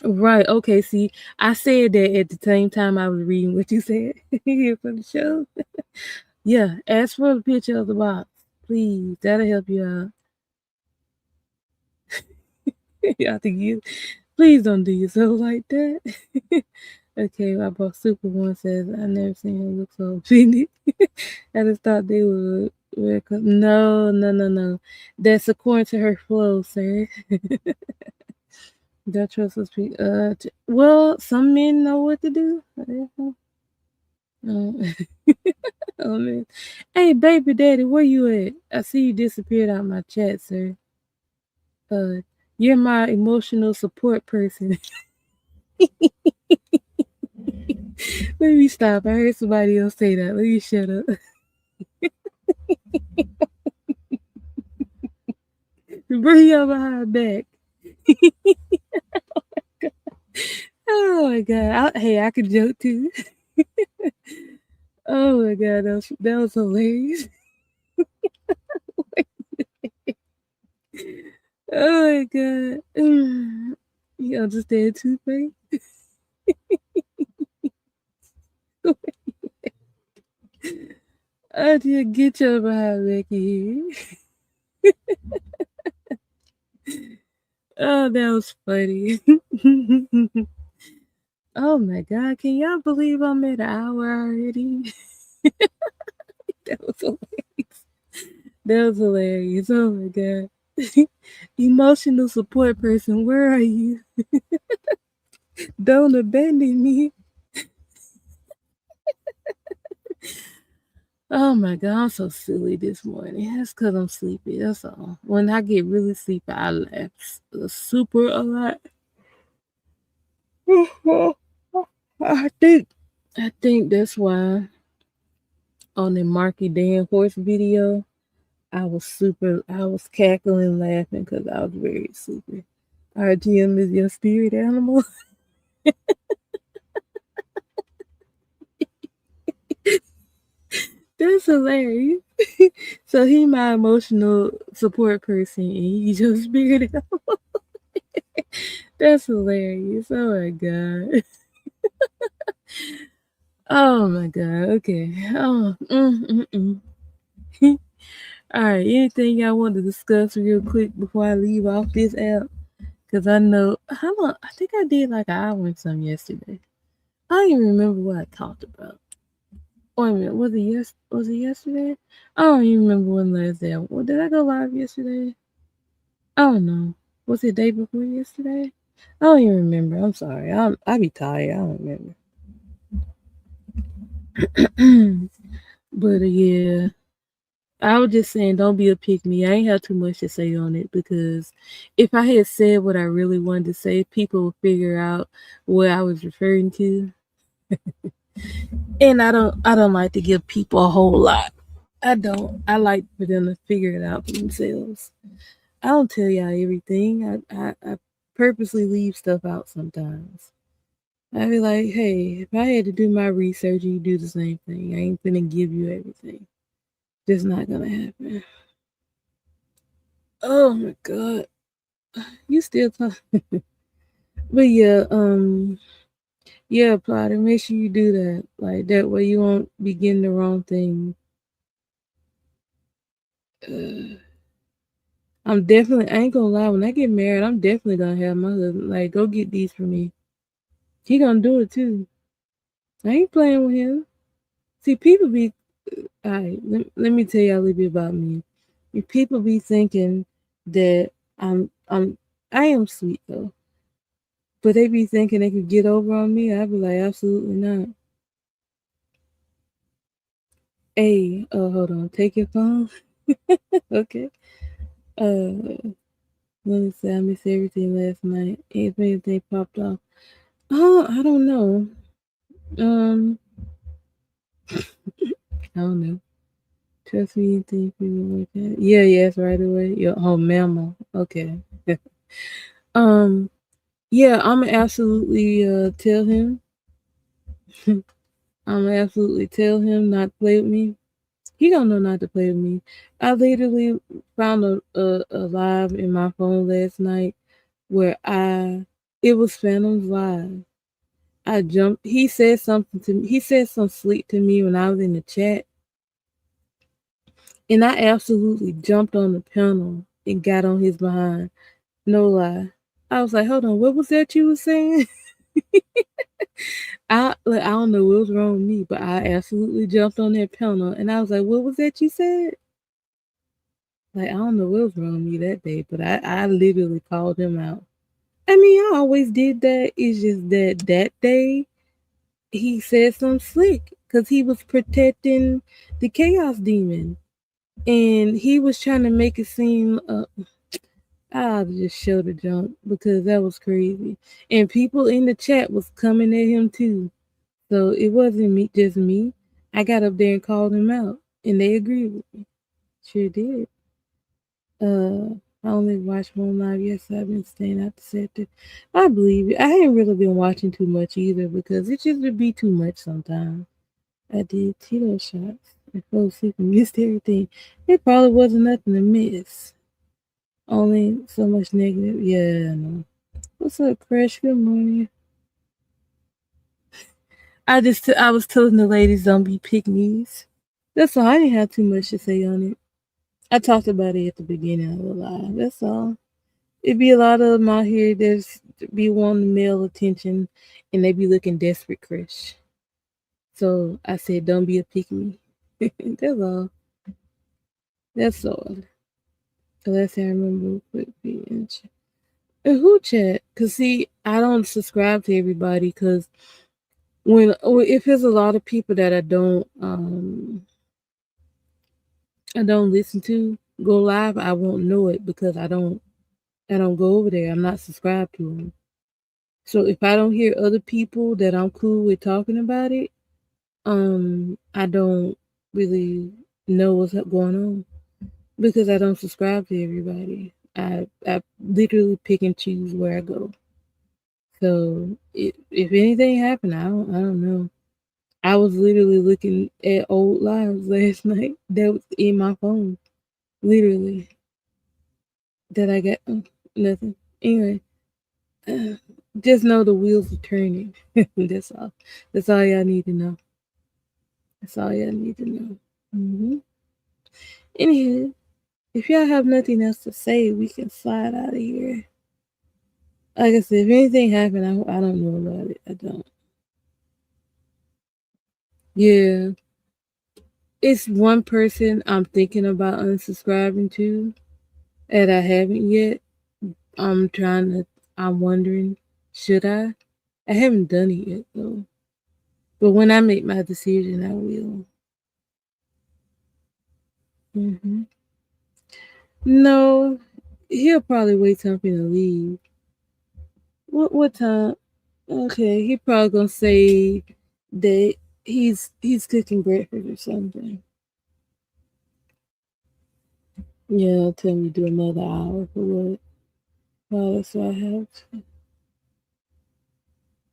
S1: Right. Okay. See, I said that at the same time I was reading what you said here for the show. Yeah. Ask for a picture of the box, please. That'll help you out. I think you. Please don't do yourself like that. Okay. My boss Super One says I never seen her look so offended. I just thought they would. No. That's according to her flow, sir. Don't trust those people. Well, some men know what to do. Oh, oh man. Hey, baby daddy, where you at? I see you disappeared out my chat, sir. Uh, you're my emotional support person. Let me stop. I heard somebody else say that. Let me shut up. Bring your behind back. Oh my god. Hey, I could joke too. Oh my god, that was hilarious. Oh my god. You understand Two-Face? I did get your behind back in here. Oh, that was funny. Oh my god, can y'all believe I'm at an hour already? That was hilarious. That was hilarious. Oh my god. Emotional support person, where are you? Don't abandon me. Oh my god, I'm so silly this morning. That's because I'm sleepy. That's all. When I get really sleepy, I laugh super a lot. I think that's why on the Marky Dan horse video, I was cackling laughing because I was very sleepy. RGM is your spirit animal. That's hilarious. So he my emotional support person and he's your spirit animal. That's hilarious. Oh my god. Oh my god. Okay. Oh. All right. Anything y'all want to discuss real quick before I leave off this app? Cause I know how long. I think I did like an hour and something yesterday. I don't even remember what I talked about. Wait a minute. Was it yesterday? I don't even remember when last day. Well, did I go live yesterday? I don't know. Was it day before yesterday? I don't even remember. I'm sorry. I be tired. I don't remember. But yeah, I was just saying, don't be a pick me. I ain't have too much to say on it because if I had said what I really wanted to say, people would figure out what I was referring to. And I don't like to give people a whole lot. I don't. I like for them to figure it out for themselves. I don't tell y'all everything. I purposely leave stuff out sometimes. I be like, hey, if I had to do my research and you do the same thing, I ain't finna give you everything. Just not gonna happen. Oh my god. You still talking. But yeah, Plotter, make sure you do that. Like that way you won't be getting the wrong thing. Uh, I ain't gonna lie, when I get married, I'm definitely gonna have my husband, like, go get these for me. He gonna do it too. I ain't playing with him. See, people be, alright, let me tell y'all a little bit about me. People be thinking that I am sweet though, but they be thinking they could get over on me. I be like, absolutely not. Hey, hold on, take your phone. Okay. Uh, let me see. I missed everything last night. If anything popped off, oh, I don't know. Um, I don't know. Trust me, anything people like that. Yeah, yes, right away. Your mammal. Okay. um, yeah, I'm absolutely tell him. I'm absolutely tell him not to play with me. He don't know not to play with me. I literally found a live in my phone last night where it was Phantom's live. I jumped. He said something to me. He said some slick to me when I was in the chat, and I absolutely jumped on the panel and got on his behind. No lie. I was like, hold on, what was that you were saying? I don't know what was wrong with me, but I absolutely jumped on that panel and I was like, what was that you said? Like, I don't know what was wrong with me that day, but I literally called him out. I mean, I always did that. It's just that day he said something slick because he was protecting the chaos demon and he was trying to make it seem I'll just show the jump because that was crazy. And people in the chat was coming at him too. So it wasn't just me. I got up there and called him out and they agreed with me. Sure did. I only watched one live. Yes, I've been staying out the sector. I believe it. I ain't really been watching too much either because it just would be too much sometimes. I did Tito shots. I fell asleep and missed everything. It probably wasn't nothing to miss. Only so much negative. Yeah, I know. What's up, Crash? Good morning. I was telling the ladies don't be pick me's. That's all. I didn't have too much to say on it. I talked about it at the beginning of the live. That's all. It be a lot of them out here that be wanting male attention and they be looking desperate, Chris. So I said, don't be a pick me. That's all. That's all. The last thing I remember would be in chat. Who chat? Cause see, I don't subscribe to everybody. Cause if there's a lot of people that I don't listen to go live, I won't know it because I don't go over there. I'm not subscribed to them. So if I don't hear other people that I'm cool with talking about it, I don't really know what's going on because I don't subscribe to everybody. I literally pick and choose where I go. So if anything happened, I don't know. I was literally looking at old lives last night that was in my phone, literally that I got nothing. Anyway, uh, just know the wheels are turning. That's all. That's all y'all need to know. That's all y'all need to know. Mm-hmm. Anywho, if y'all have nothing else to say, we can slide out of here. Like I said, if anything happened, I don't know about it. I don't. Yeah, it's one person I'm thinking about unsubscribing to, and I haven't yet. I'm trying to. I'm wondering, should I? I haven't done it yet though. But when I make my decision, I will. Hmm. No, he'll probably wait till I'm finna leave. What time? Okay, he probably gonna say that he's cooking breakfast or something. Yeah, tell me to do another hour for what? Oh, that's what I have.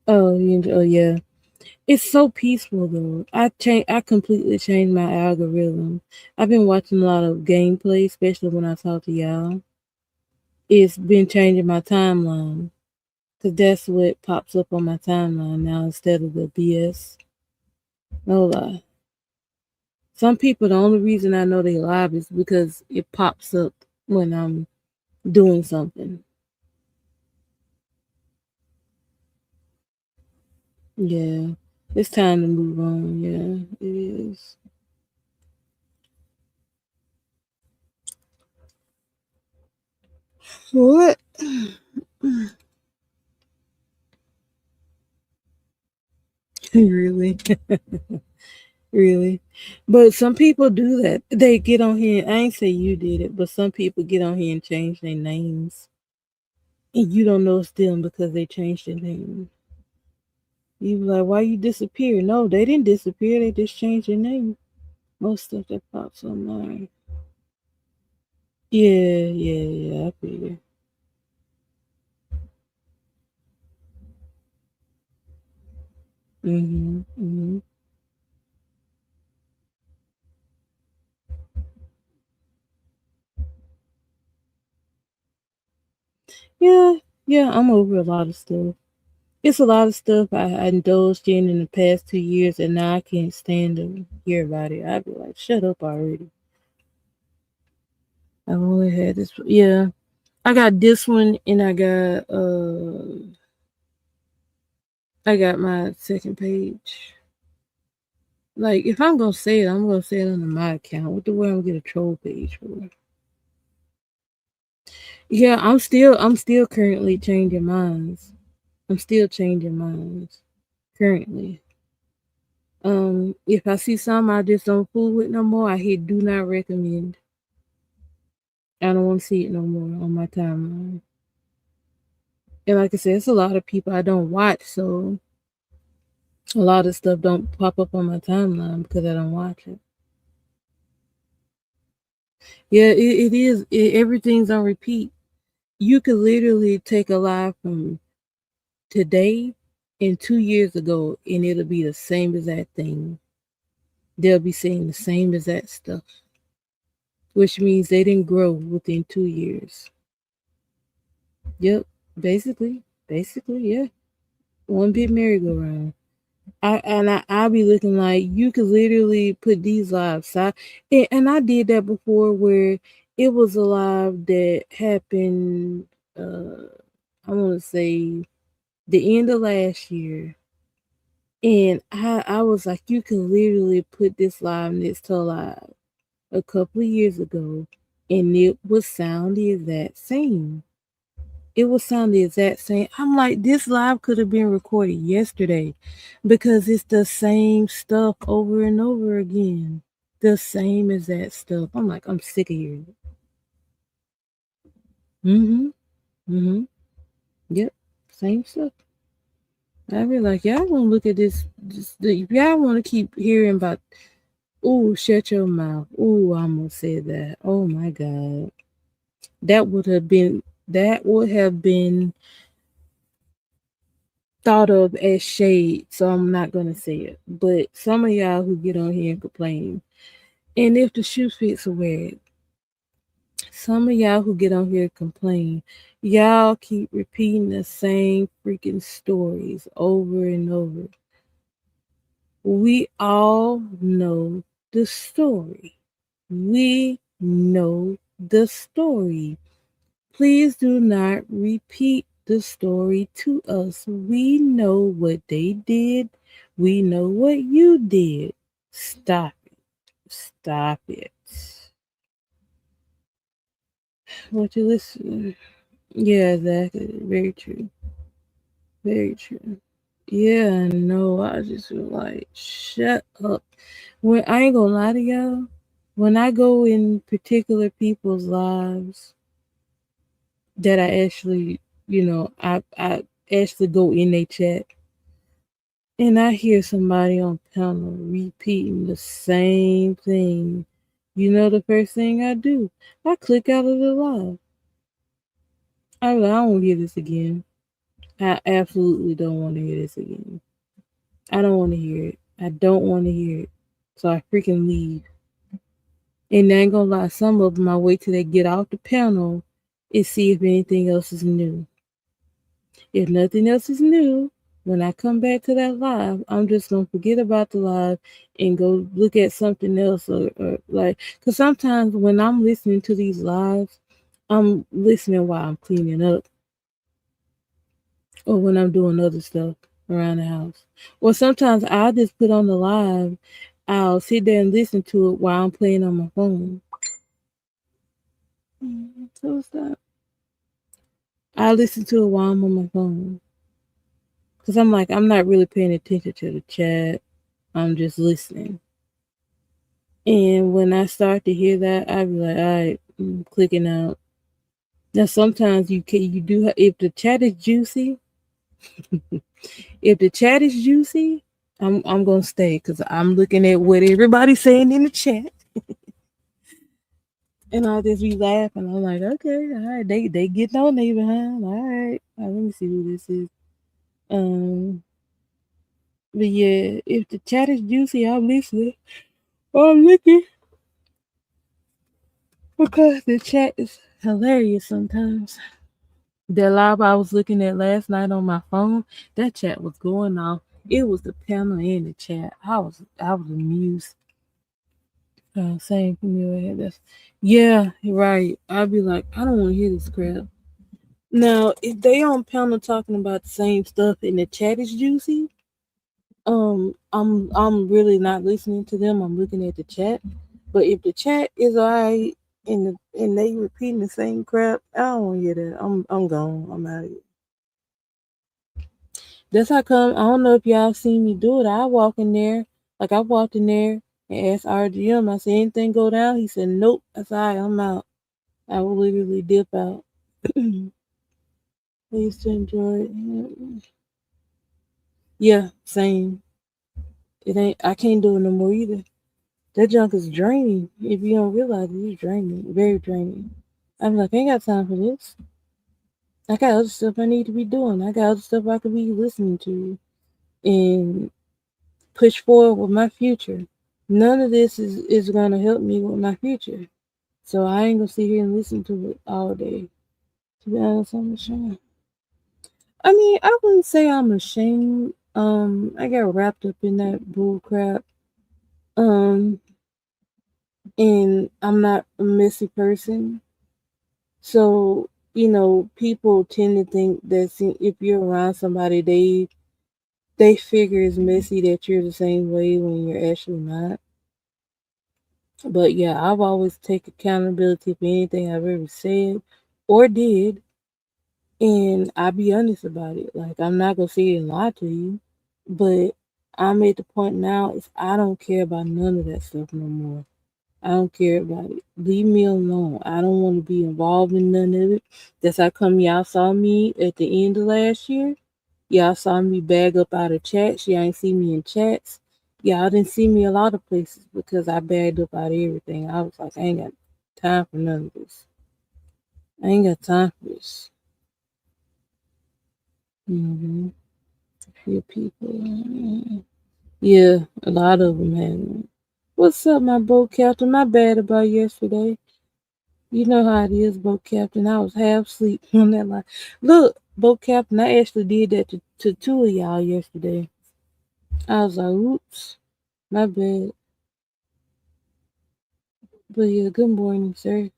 S1: Oh, oh yeah. It's so peaceful though. I completely changed my algorithm. I've been watching a lot of gameplay, especially when I talk to y'all. It's been changing my timeline. Cause that's what pops up on my timeline now instead of the BS. No lie. Some people, the only reason I know they live is because it pops up when I'm doing something. Yeah, it's time to move on. Yeah, it is. What? Really? Really? But some people do that. They get on here. I ain't say you did it, but some people get on here and change their names, and you don't know it's them because they changed their name. You be like, why you disappear? No, they didn't disappear. They just changed their name. Most stuff that pops online. Yeah, yeah, yeah. I figure. Mhm, mhm. Yeah, yeah. I'm over a lot of stuff. It's a lot of stuff I indulged in the past 2 years, and now I can't stand to hear about it. I'd be like, shut up already. I've only had this. Yeah, I got this one, and I got my second page. Like, if I'm gonna say it, I'm gonna say it on my account. What the world I'm gonna get a troll page for? Yeah, I'm still currently changing minds. I'm still changing minds currently. If I see something I just don't fool with no more, I hit do not recommend. I don't want to see it no more on my timeline. And like I said, it's a lot of people I don't watch, so a lot of stuff don't pop up on my timeline because I don't watch it. Yeah, it is. Everything's on repeat. You could literally take a live from today and 2 years ago, and it'll be the same exact thing. They'll be saying the same exact stuff, which means they didn't grow within 2 years. Yep, basically, yeah. One big merry-go-round. I'll be looking like you could literally put these lives side, and I did that before where it was a live that happened. I want to say the end of last year, and I was like, you can literally put this live next to a live a couple of years ago, and it would sound the exact same. It would sound the exact same. I'm like, this live could have been recorded yesterday because it's the same stuff over and over again. The same exact stuff. I'm like, I'm sick of hearing it. Mm-hmm. Mm-hmm. Yep. Same stuff. I be like, y'all want to look at this if y'all want to keep hearing about, ooh, shut your mouth. Ooh, I'm gonna say that. Oh my God. That would have been thought of as shade, so I'm not gonna say it. But some of y'all who get on here and complain, and if the shoe fits, wear it. Some of y'all who get on here and complain, y'all keep repeating the same freaking stories over and over. We all know the story. We know the story. Please do not repeat the story to us. We know what they did. We know what you did. Stop it. Stop it. What you listen? Yeah, exactly. Very true. Very true. Yeah, no, I just feel like shut up. When I ain't gonna lie to y'all, when I go in particular people's lives that I actually, I actually go in their chat and I hear somebody on panel repeating the same thing. You know the first thing I do? I click out of the live. I don't want to hear this again. I absolutely don't want to hear this again. I don't want to hear it. I don't want to hear it. So I freaking leave. And I ain't gonna lie, some of them I wait till they get off the panel and see if anything else is new. If nothing else is new, when I come back to that live, I'm just gonna forget about the live and go look at something else or like, because sometimes when I'm listening to these lives, I'm listening while I'm cleaning up or when I'm doing other stuff around the house. Or sometimes I'll just put on the live, I'll sit there and listen to it while I'm playing on my phone. So stop. I listen to it while I'm on my phone. Because I'm like, I'm not really paying attention to the chat. I'm just listening. And when I start to hear that, I be like, all right, I'm clicking out. Now sometimes you do if the chat is juicy, if the chat is juicy, I'm gonna stay because I'm looking at what everybody's saying in the chat, and I'll just be laughing. I'm like, okay, all right, they getting on me behind. All right, let me see who this is. Um, but yeah, if the chat is juicy, I'm listening. I'm looking because the chat is hilarious sometimes. That live I was looking at last night on my phone, that chat was going off. It was the panel in the chat. I was amused. Same for me. That's yeah, you're right. I'd be like, I don't want to hear this crap. Now, if they on panel talking about the same stuff and the chat is juicy, I'm really not listening to them. I'm looking at the chat. But if the chat is alright and they repeating the same crap, I don't want to hear that. I'm gone. I'm out of here. That's how come I don't know if y'all seen me do it. I walk in there, like I walked in there and asked RGM, I said, anything go down? He said, nope, that's all right, I'm out. I will literally dip out. I used to enjoy it. Yeah, same. It ain't I can't do it no more either. That junk is draining. If you don't realize it, it's draining. Very draining. I'm like, I ain't got time for this. I got other stuff I need to be doing. I got other stuff I could be listening to and push forward with my future. None of this is going to help me with my future. So I ain't going to sit here and listen to it all day. To be honest, I'm ashamed. I mean, I wouldn't say I'm ashamed. I got wrapped up in that bull crap. Um, and I'm not a messy person. So, people tend to think that if you're around somebody, they figure it's messy that you're the same way when you're actually not. But yeah, I've always taken accountability for anything I've ever said or did, and I'll be honest about it. Like I'm not gonna sit here and lie to you, but I'm at the point now is I don't care about none of that stuff no more. I don't care about it. Leave me alone. I don't want to be involved in none of it. That's how come y'all saw me at the end of last year. Y'all saw me bag up out of chats. Y'all ain't see me in chats. Y'all didn't see me a lot of places because I bagged up out of everything. I was like, I ain't got time for none of this. I ain't got time for this. Mm-hmm. A few people. Yeah, a lot of them had. What's up, my boat captain? My bad about yesterday. You know how it is, boat captain. I was half asleep on that line. Look, boat captain, I actually did that to two of y'all yesterday. I was like, oops, my bad. But yeah, good morning, sir.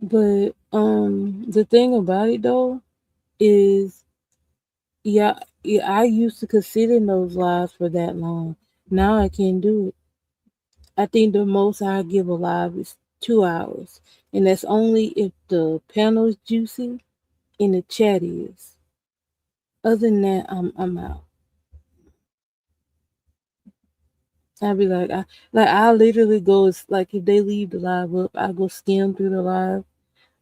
S1: But the thing about it though is, yeah, I used to consider those lives for that long. Now I can't do it. I think the most I give a live is 2 hours, and that's only if the panel is juicy and the chat is. Other than that, I'm out. I'd be I literally go like if they leave the live up, I go skim through the live.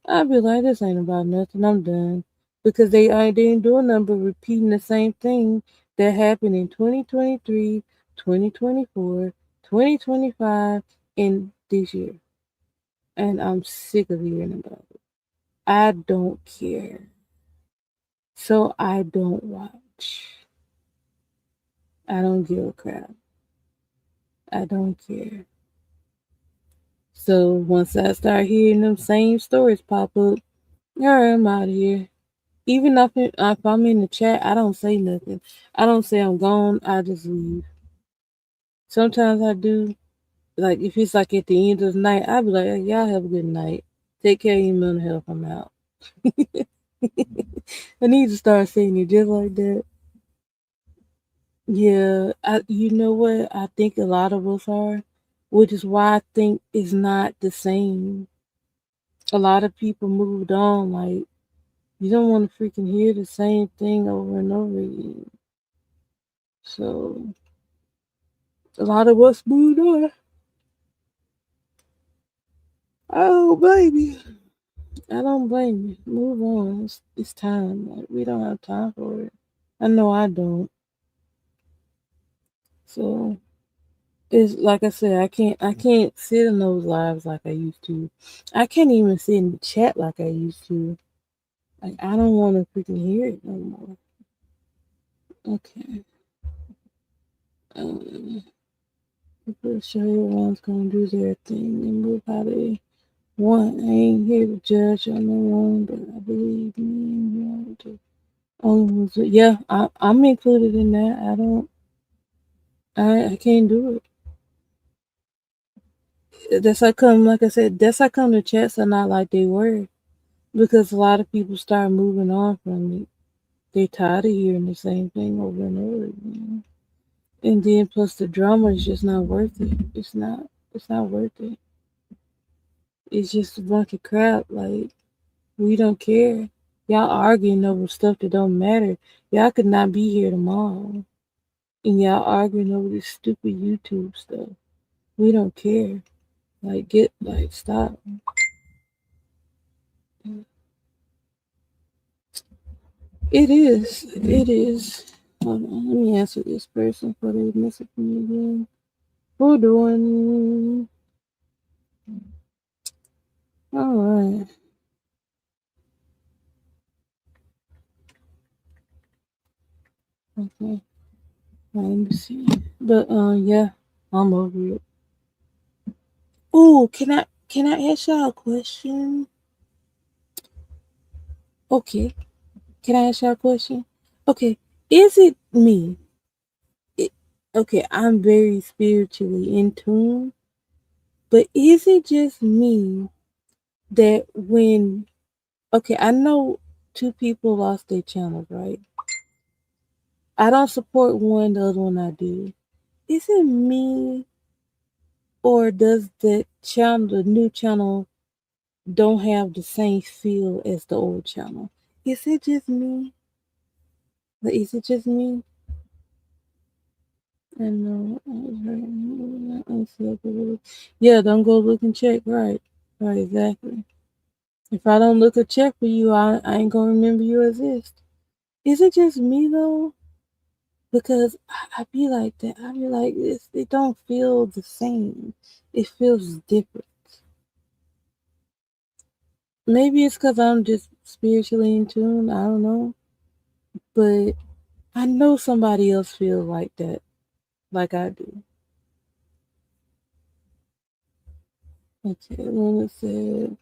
S1: I'd be like, this ain't about nothing. I'm done because they ain't doing nothing but repeating the same thing that happened in 2023, 2024, 2025, and this year, and I'm sick of hearing about it. I don't care, so I don't watch. I don't give a crap. I don't care. So once I start hearing them same stories pop up, all right, I'm out of here. Even if I'm in the chat, I don't say nothing. I don't say I'm gone. I just leave. Sometimes I do. Like if it's like at the end of the night, I'll be like, hey, y'all have a good night. Take care of your mental health. I'm out. I need to start saying it just like that. Yeah, you know what? I think a lot of us are, which is why I think it's not the same. A lot of people moved on. Like you don't want to freaking hear the same thing over and over again. So a lot of us moved on. Oh baby, I don't blame you. Move on. It's time. Like we don't have time for it. I know I don't. So it's like I said, I can't sit in those lives like I used to. I can't even sit in the chat like I used to. Like I don't want to freaking hear it no more. Okay. Um, pretty sure everyone's gonna do their thing and move how they want. I ain't here to judge on no one, but I believe me and you know, to only ones. Yeah, I'm included in that. I don't. I can't do it. That's how come. Like I said, that's how come the chats are not like they were because a lot of people start moving on from it. They tired of hearing the same thing over and over again. And then plus the drama is just not worth it. It's not. It's not worth it. It's just a bunch of crap. Like we don't care. Y'all arguing over stuff that don't matter. Y'all could not be here tomorrow. And y'all arguing over this stupid YouTube stuff. We don't care. Stop. It is. It is. Hold on, let me answer this person for they message me again. Who doing? All right. Okay. Let me see. But yeah, I'm over it. Oh, can I ask y'all a question? Okay. Can I ask y'all a question? Okay. Is it me? It, okay, I'm very spiritually in tune, but is it just me that when okay, I know two people lost their channels, right? I don't support one, the other one I do. Is it me or does the channel, the new channel, don't have the same feel as the old channel? Is it just me? Like, is it just me? And yeah, don't go look and check. Right, right, exactly. If I don't look or check for you, I ain't gonna remember you exist. Is it just me though? Because I be like that. I be like this. It don't feel the same. It feels different. Maybe it's because I'm just spiritually in tune. I don't know. But I know somebody else feels like that, like I do. Okay, Luna said,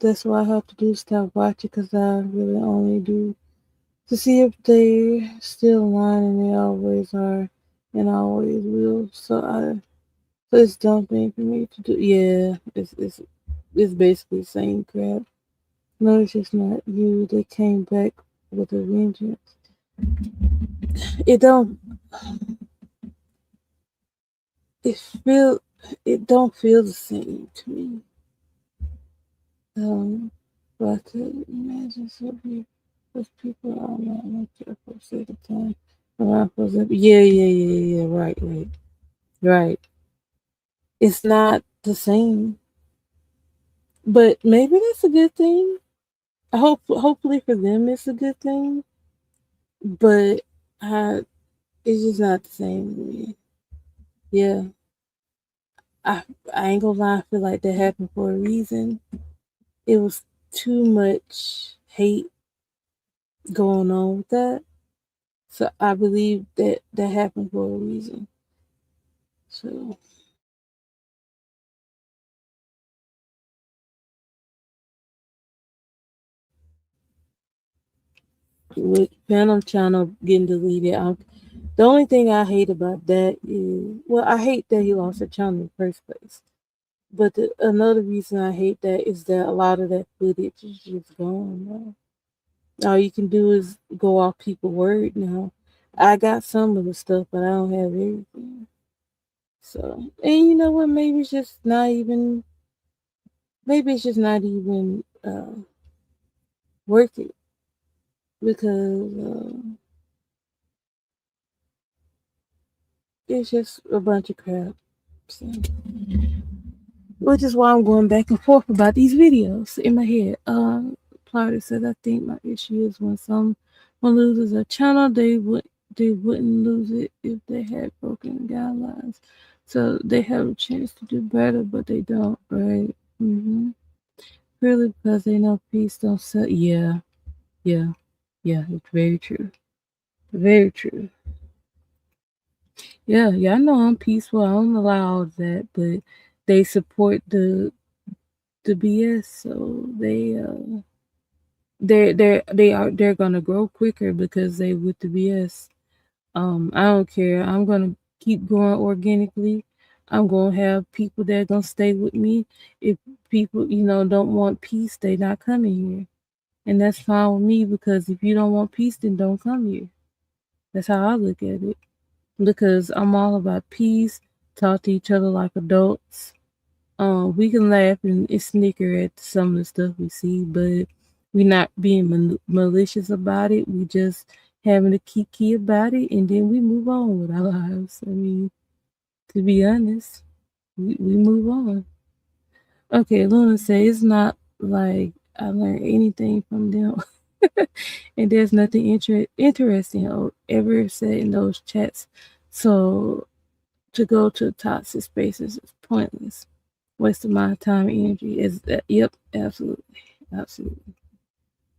S1: that's why I have to do stop watching because I really only do to see if they still online and they always are and always will. So it's dumb thing for me to do. Yeah, it's basically the same crap. No, it's just not you. They came back with a vengeance. It don't. It feel. It don't feel the same to me. But I could imagine something with people are not like careful at the time. Around for yeah, yeah, yeah, yeah. Right, right, right. It's not the same, but maybe that's a good thing. Hopefully for them, it's a good thing. But I, it's just not the same to me. Yeah, I, I ain't gonna lie. I feel like that happened for a reason. It was too much hate going on with that. So I believe that that happened for a reason. So with Phantom Channel getting deleted, the only thing I hate about that is, well, I hate that he lost the channel in the first place. But another reason I hate that is that a lot of that footage is just gone now. All you can do is go off people's word now. I got some of the stuff, but I don't have everything. So, and you know what? Maybe it's just not even worth it because it's just a bunch of crap. So, which is why I'm going back and forth about these videos in my head. Plata says I think my issue is when someone loses a channel, they wouldn't lose it if they had broken guidelines. So they have a chance to do better, but they don't, right? Really, because they know peace don't sell. Yeah, yeah, yeah. It's very true. Very true. Yeah, yeah. I know I'm peaceful. I don't allow all of that, but they support the BS, so they're gonna grow quicker because they with the BS. I don't care. I'm gonna keep growing organically. I'm gonna have people that gonna stay with me. If people, don't want peace, they not coming here. And that's fine with me because if you don't want peace, then don't come here. That's how I look at it. Because I'm all about peace, talk to each other like adults. We can laugh and snicker at some of the stuff we see, but we're not being malicious about it. We just having a kiki about it, and then we move on with our lives. I mean, to be honest, we move on. Okay, Luna say it's not like I learned anything from them. And there's nothing interesting or ever said in those chats. So to go to toxic spaces is pointless. Waste of my time and energy. Is that? Yep, absolutely, absolutely.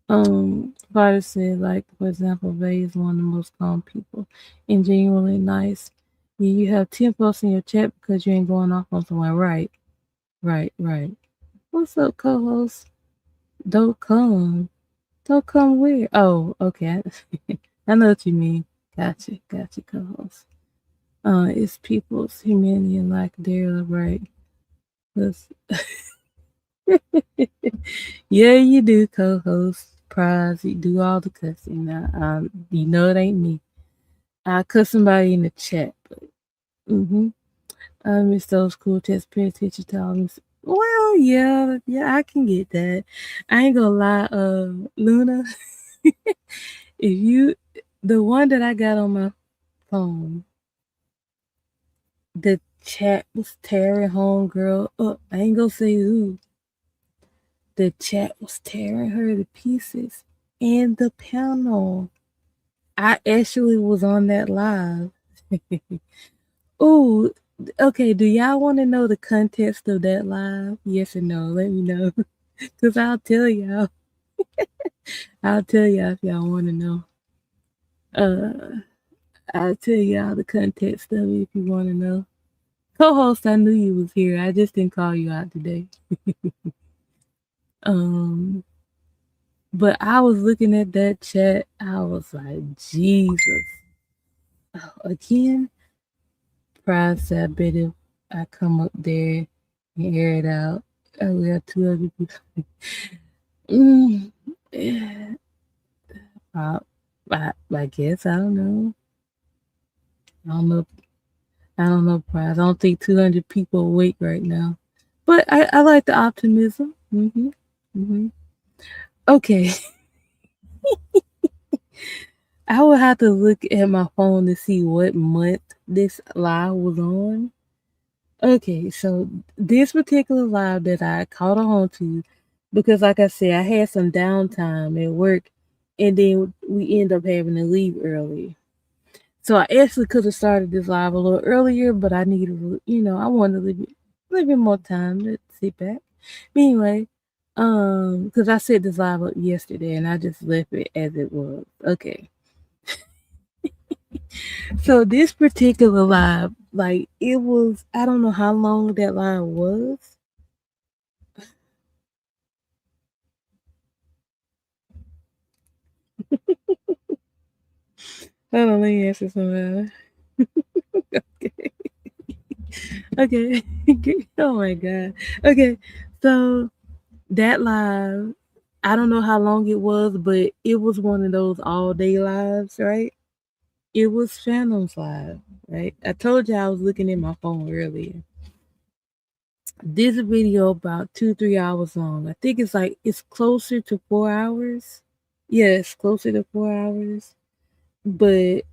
S1: Carter said, like, for example, Vay is one of the most calm people and genuinely nice. Yeah, you have 10 posts in your chat because you ain't going off on someone. Right, right, right. What's up, co-host? Don't come. Don't come where? Oh, okay. I know what you mean. Gotcha, co-host. It's people's humanity and like they're right. That's yeah, you do, co-host. Prize, you do all the cussing. Now, you know it ain't me. I cuss somebody in the chat, but I miss those cool tests. Pay attention to all this. Well, yeah, I can get that. I ain't gonna lie, Luna. If you, the one that I got on my phone, the chat was tearing homegirl up. I ain't gonna say who. The chat was tearing her to pieces. And the panel. I actually was on that live. Ooh, okay. Do y'all want to know the context of that live? Yes or no? Let me know. Because I'll tell y'all. I'll tell y'all if y'all want to know. Uh, I'll tell y'all the context of it if you want to know. Co-host, I knew you was here. I just didn't call you out today. um, but I was looking at that chat. I was like, Jesus. Oh, again, Pride said, I bet if I come up there and air it out, we got two other people. Yeah, I guess I don't know. I don't know. I don't know, Prize. I don't think 200 people awake right now. But I like the optimism. Okay. I would have to look at my phone to see what month this live was on. Okay, so this particular live that I caught on to, because like I said, I had some downtime at work and then we end up having to leave early. So I actually could have started this live a little earlier, but I needed, I wanted a little bit more time to sit back. But anyway, because I set this live up yesterday and I just left it as it was. Okay. So this particular live, like it was, I don't know how long that live was. Hold on, let me answer somebody. Okay. Oh my god. Okay. So that live, I don't know how long it was, but it was one of those all day lives, right? It was Phantom's live, right? I told you I was looking at my phone earlier. This video about 2-3 hours long. I think it's closer to 4 hours. Yeah, it's closer to 4 hours. But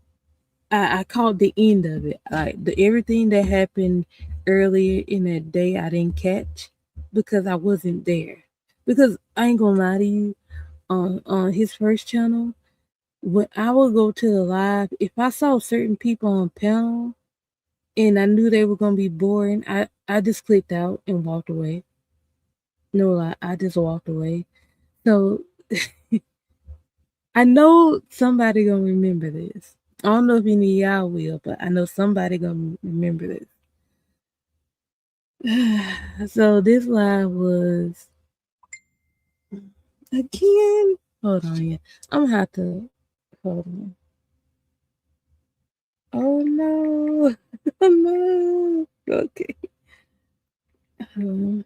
S1: I caught the end of it. Like everything that happened earlier in that day, I didn't catch because I wasn't there. Because I ain't gonna lie to you, on his first channel, when I would go to the live, if I saw certain people on panel and I knew they were gonna be boring, I just clicked out and walked away. No lie, I just walked away. So I know somebody gonna remember this. I don't know if any of y'all will, but I know somebody gonna remember this. So this live was again. Hold on, yeah. I'm gonna have to hold on. Oh no! Oh no! Okay. You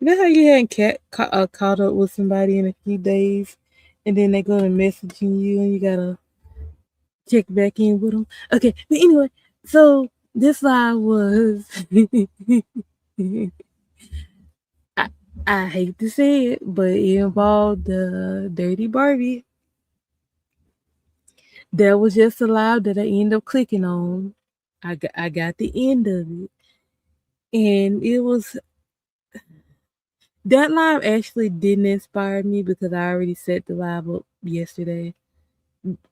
S1: know how you hadn't caught up with somebody in a few days, and then they go to messaging you, and you gotta check back in with them. Okay, but anyway, so this live was. I, I hate to say it, but it involved the Dirty Barbie. That was just a live that I ended up clicking on. I got the end of it, and That live actually didn't inspire me because I already set the live up yesterday.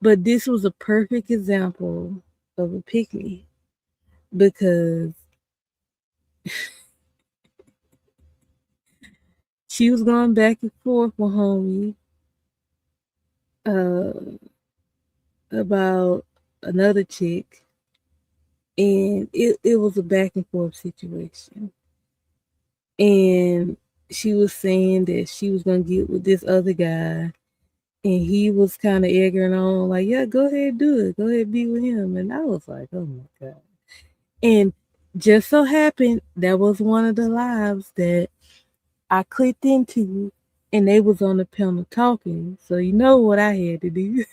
S1: But this was a perfect example of a pick me because she was going back and forth with homie uh, about another chick, and it was a back and forth situation. And she was saying that she was gonna get with this other guy, and he was kind of egging on, like, yeah, go ahead, do it, go ahead, be with him. And I was like, oh my god. And just so happened that was one of the lives that I clicked into, and they was on the panel talking. So you know what I had to do.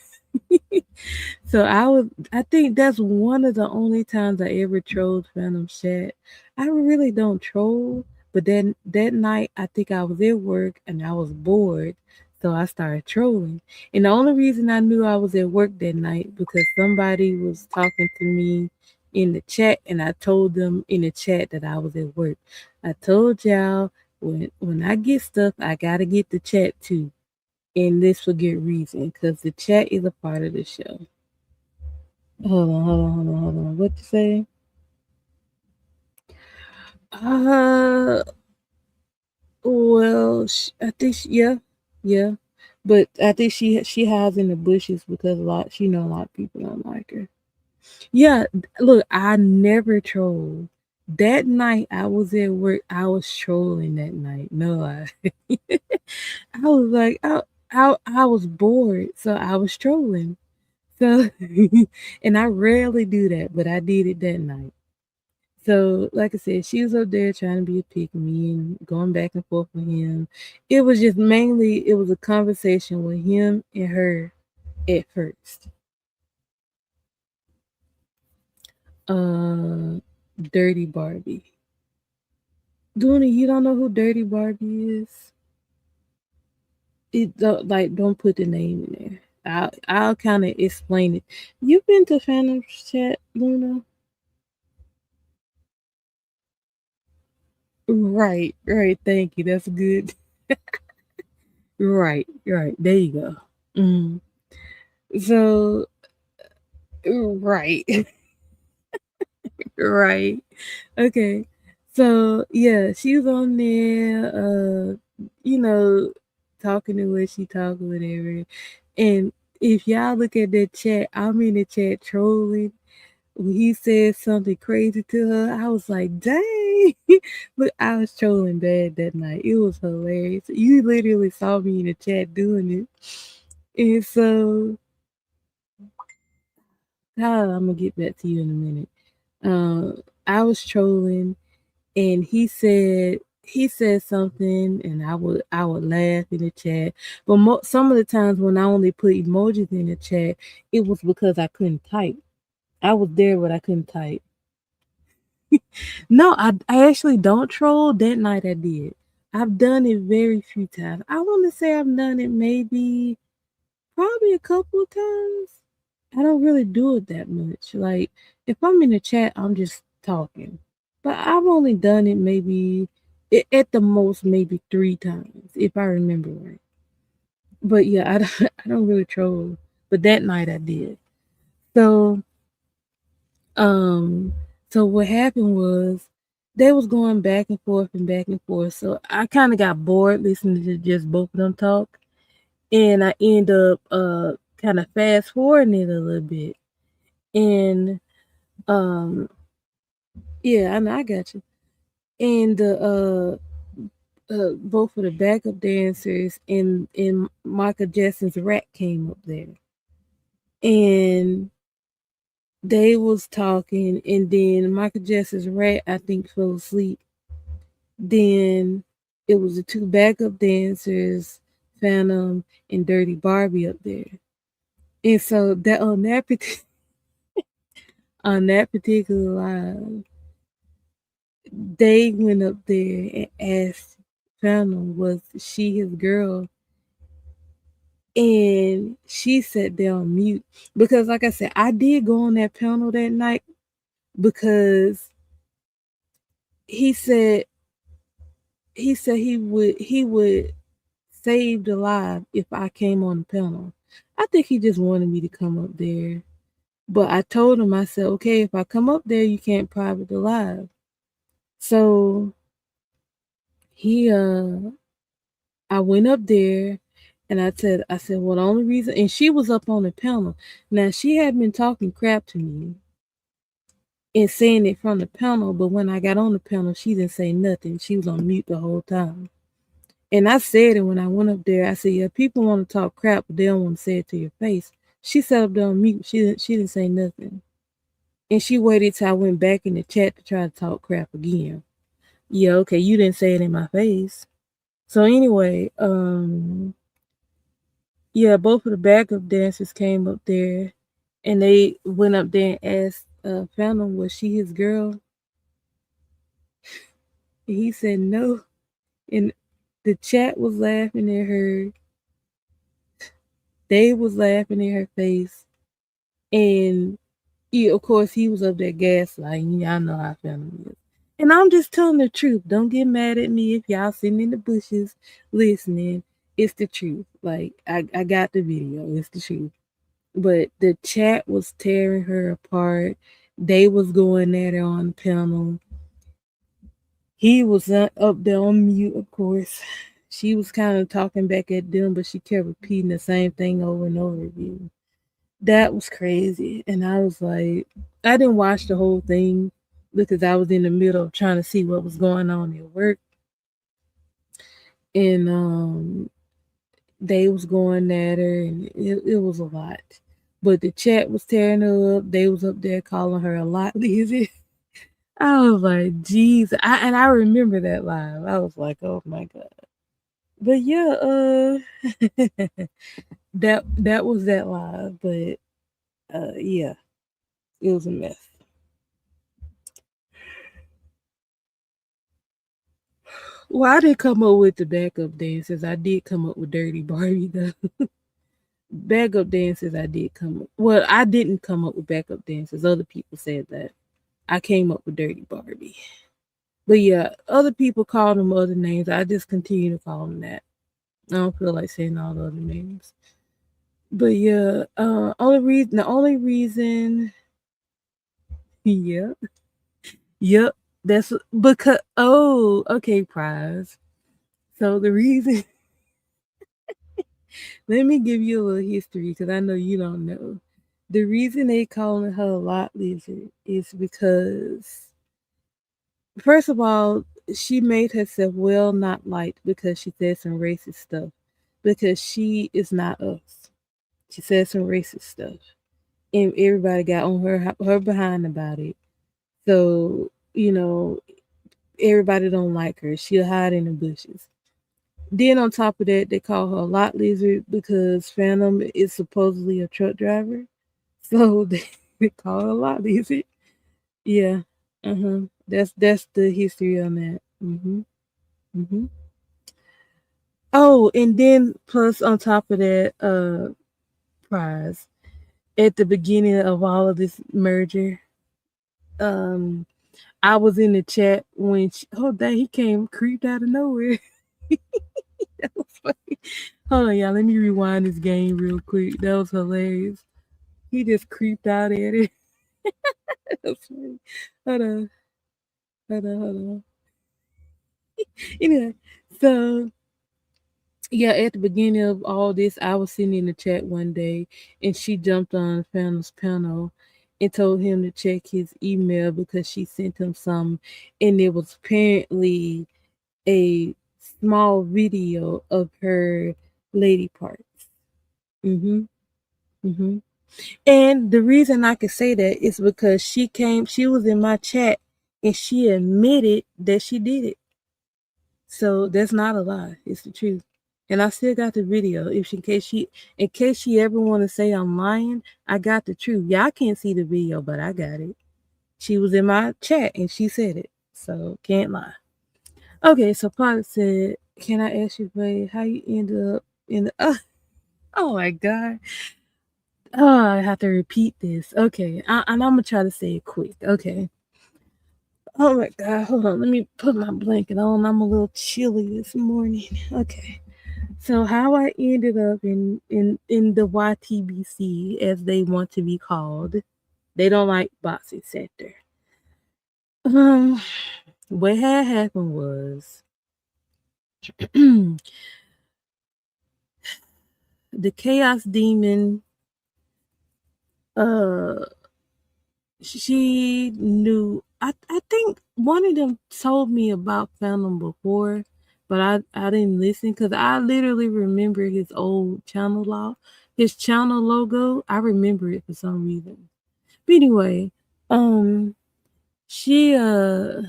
S1: So I think that's one of the only times I ever trolled Phantom Chat. I really don't troll, but then that night I think I was at work and I was bored, so I started trolling. And the only reason I knew I was at work that night because somebody was talking to me in the chat, and I told them in the chat that I was at work. I told y'all when I get stuff, I gotta get the chat too. And this for good reason, because the chat is a part of the show. Hold on. What you say? Uh, well, I think yeah, but I think she hides in the bushes because a lot of people don't like her. Yeah, look, I never troll. That night I was at work. I was trolling that night. No, I was like, I was bored, so I was trolling. So, and I rarely do that, but I did it that night. So, like I said, she was up there trying to be a pick me and going back and forth with him. It was just mainly it was a conversation with him and her at first. Uh, Dirty Barbie. Dooney, you don't know who Dirty Barbie is? It don't put the name in there. I'll kind of explain it. You've been to Phantom Chat, Luna? Right. Thank you. That's good. Right. There you go. Mm. So, right, right. Okay. So, yeah, she was on there, you know, talking the way she talk or whatever. And if y'all look at that chat, I'm in the chat trolling. When he said something crazy to her, I was like, dang. Look, I was trolling bad that night. It was hilarious. You literally saw me in the chat doing it. And so, I'm gonna get back to you in a minute. I was trolling, and he said something, and I would laugh in the chat. But some of the times when I only put emojis in the chat, it was because I couldn't type. I was there, but I couldn't type. No, I actually don't troll. That night I did. I've done it very few times. I want to say I've done it maybe probably a couple of times. I don't really do it that much. Like if I'm in the chat, I'm just talking. But I've only done it maybe at the most maybe 3 times if I remember right. But yeah, I don't really troll. But that night I did. So um so what happened was they was going back and forth and back and forth. So I kind of got bored listening to just both of them talk, and I end up kind of fast forwarding it a little bit. And um yeah, I know I got you. And the both of the backup dancers and Michael Jackson's rat came up there, and they was talking, and then Michael Jackson's rat I think fell asleep. Then it was the two backup dancers, Phantom and Dirty Barbie up there, and so that on that particular live, they went up there and asked Phantom was she his girl, and she sat there on mute because, like I said, I did go on that panel that night because he said he said he would save the live if I came on the panel. I think he just wanted me to come up there. But I told him, I said, okay, if I come up there, you can't private the live. So he I went up there and I said, well, the only reason, and she was up on the panel. Now she had been talking crap to me and saying it from the panel, but when I got on the panel, she didn't say nothing. She was on mute the whole time. And I said it when I went up there. I said, yeah, people want to talk crap, but they don't want to say it to your face. She sat up there on mute. She didn't say nothing. And she waited till I went back in the chat to try to talk crap again. Yeah, okay, you didn't say it in my face. So anyway, yeah, both of the backup dancers came up there and they went up there and asked Phantom, was she his girl? And he said no. And the chat was laughing at her. They was laughing in her face. And yeah, of course he was up there gaslighting. Y'all know how Phantom is. And I'm just telling the truth. Don't get mad at me if y'all sitting in the bushes listening. It's the truth. Like I got the video. It's the truth. But the chat was tearing her apart. They was going at her on the panel. He was up there on mute, of course. She was kind of talking back at them, but she kept repeating the same thing over and over again. That was crazy. And I was like, I didn't watch the whole thing because I was in the middle of trying to see what was going on at work. And they was going at her and it was a lot. But the chat was tearing her up. They was up there calling her a lot lazy. I was like, geez. I remember that live. I was like, oh my God. But yeah, that was that live. But yeah, it was a mess. Well, I didn't come up with the backup dances. I did come up with Dirty Barbie though. Backup dances I did come up. Well, I didn't come up with backup dances. Other people said that. I came up with Dirty Barbie. But yeah, other people call them other names. I just continue to call them that. I don't feel like saying all the other names. But yeah, the only reason, yeah, yep, that's because, oh, okay, prize. So the reason, let me give you a little history because I know you don't know. The reason they calling her a lot lizard is because, first of all, she made herself well not liked because she said some racist stuff. Because she is not us. She said some racist stuff, and everybody got on her behind about it. So everybody don't like her. She'll hide in the bushes. Then on top of that, they call her a lot lizard because Phantom is supposedly a truck driver. So they call her a lot lizard. Yeah. That's the history on that. Oh, and then plus on top of that, prize at the beginning of all of this merger, um, I was in the chat when oh dang, he came creeped out of nowhere. That was funny. Hold on, y'all. Let me rewind this game real quick. That was hilarious. He just creeped out at it. That's funny. Hold on. Hold on. Anyway, so yeah, at the beginning of all this, I was sitting in the chat one day and she jumped on Phantom's panel and told him to check his email because she sent him some and it was apparently a small video of her lady parts. Mm-hmm. Mm-hmm. And the reason I could say that is because she was in my chat and she admitted that she did it. So that's not a lie. It's the truth. And I still got the video. If she, in case she ever want to say I'm lying, I got the truth. Y'all can't see the video, but I got it. She was in my chat and she said it. So can't lie. Okay, so Pilot said, "Can I ask you, babe, how you ended up in the?" Oh my god! Oh, I have to repeat this. Okay, and I'm gonna try to say it quick. Okay, Oh my God, hold on. Let me put my blanket on. I'm a little chilly this morning. Okay. So how I ended up in the YTBC, as they want to be called. They don't like boxing sector. Um, what had happened was the Chaos Demon. Uh, she knew. I think one of them told me about Phantom before, but I didn't listen because I literally remember his old channel his channel logo. I remember it for some reason. But anyway, she it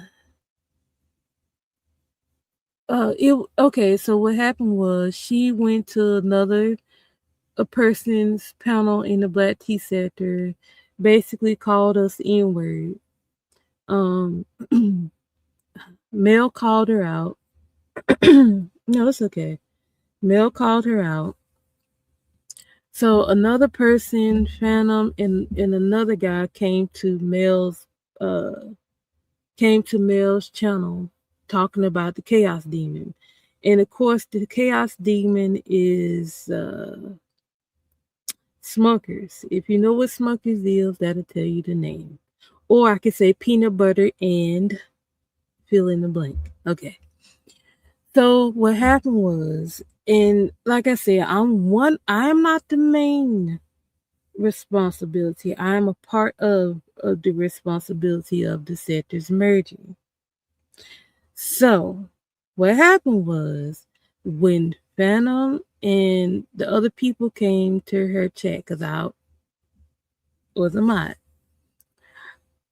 S1: okay. So what happened was she went to a person's panel in the Black Tea sector, basically called us N word. Um, Mel called her out. No, it's okay. Mel called her out. So another person, Phantom, and another guy uh came to Mel's channel talking about the Chaos Demon. And of course the Chaos Demon is Smuckers. If you know what Smuckers is, that'll tell you the name. Or I could say peanut butter and fill in the blank. Okay. So what happened was, and like I said, I'm not the main responsibility. I'm a part of the responsibility of the sectors merging. So what happened was when Phantom and the other people came to her chat, because I was a mod,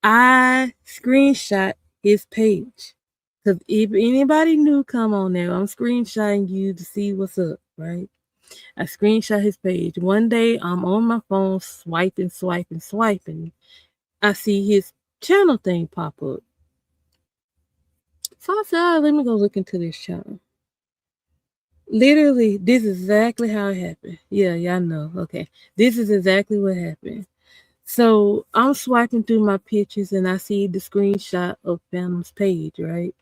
S1: I screenshot his page. Because if anybody new come on there, I'm screenshotting you to see what's up, right? I screenshot his page. One day I'm on my phone swiping, swiping, swiping. I see his channel thing pop up. So I said, let me go look into this channel. Literally, this is exactly how it happened. Yeah, y'all know. Okay. This is exactly what happened. So I'm swiping through my pictures and I see the screenshot of Phantom's page, right?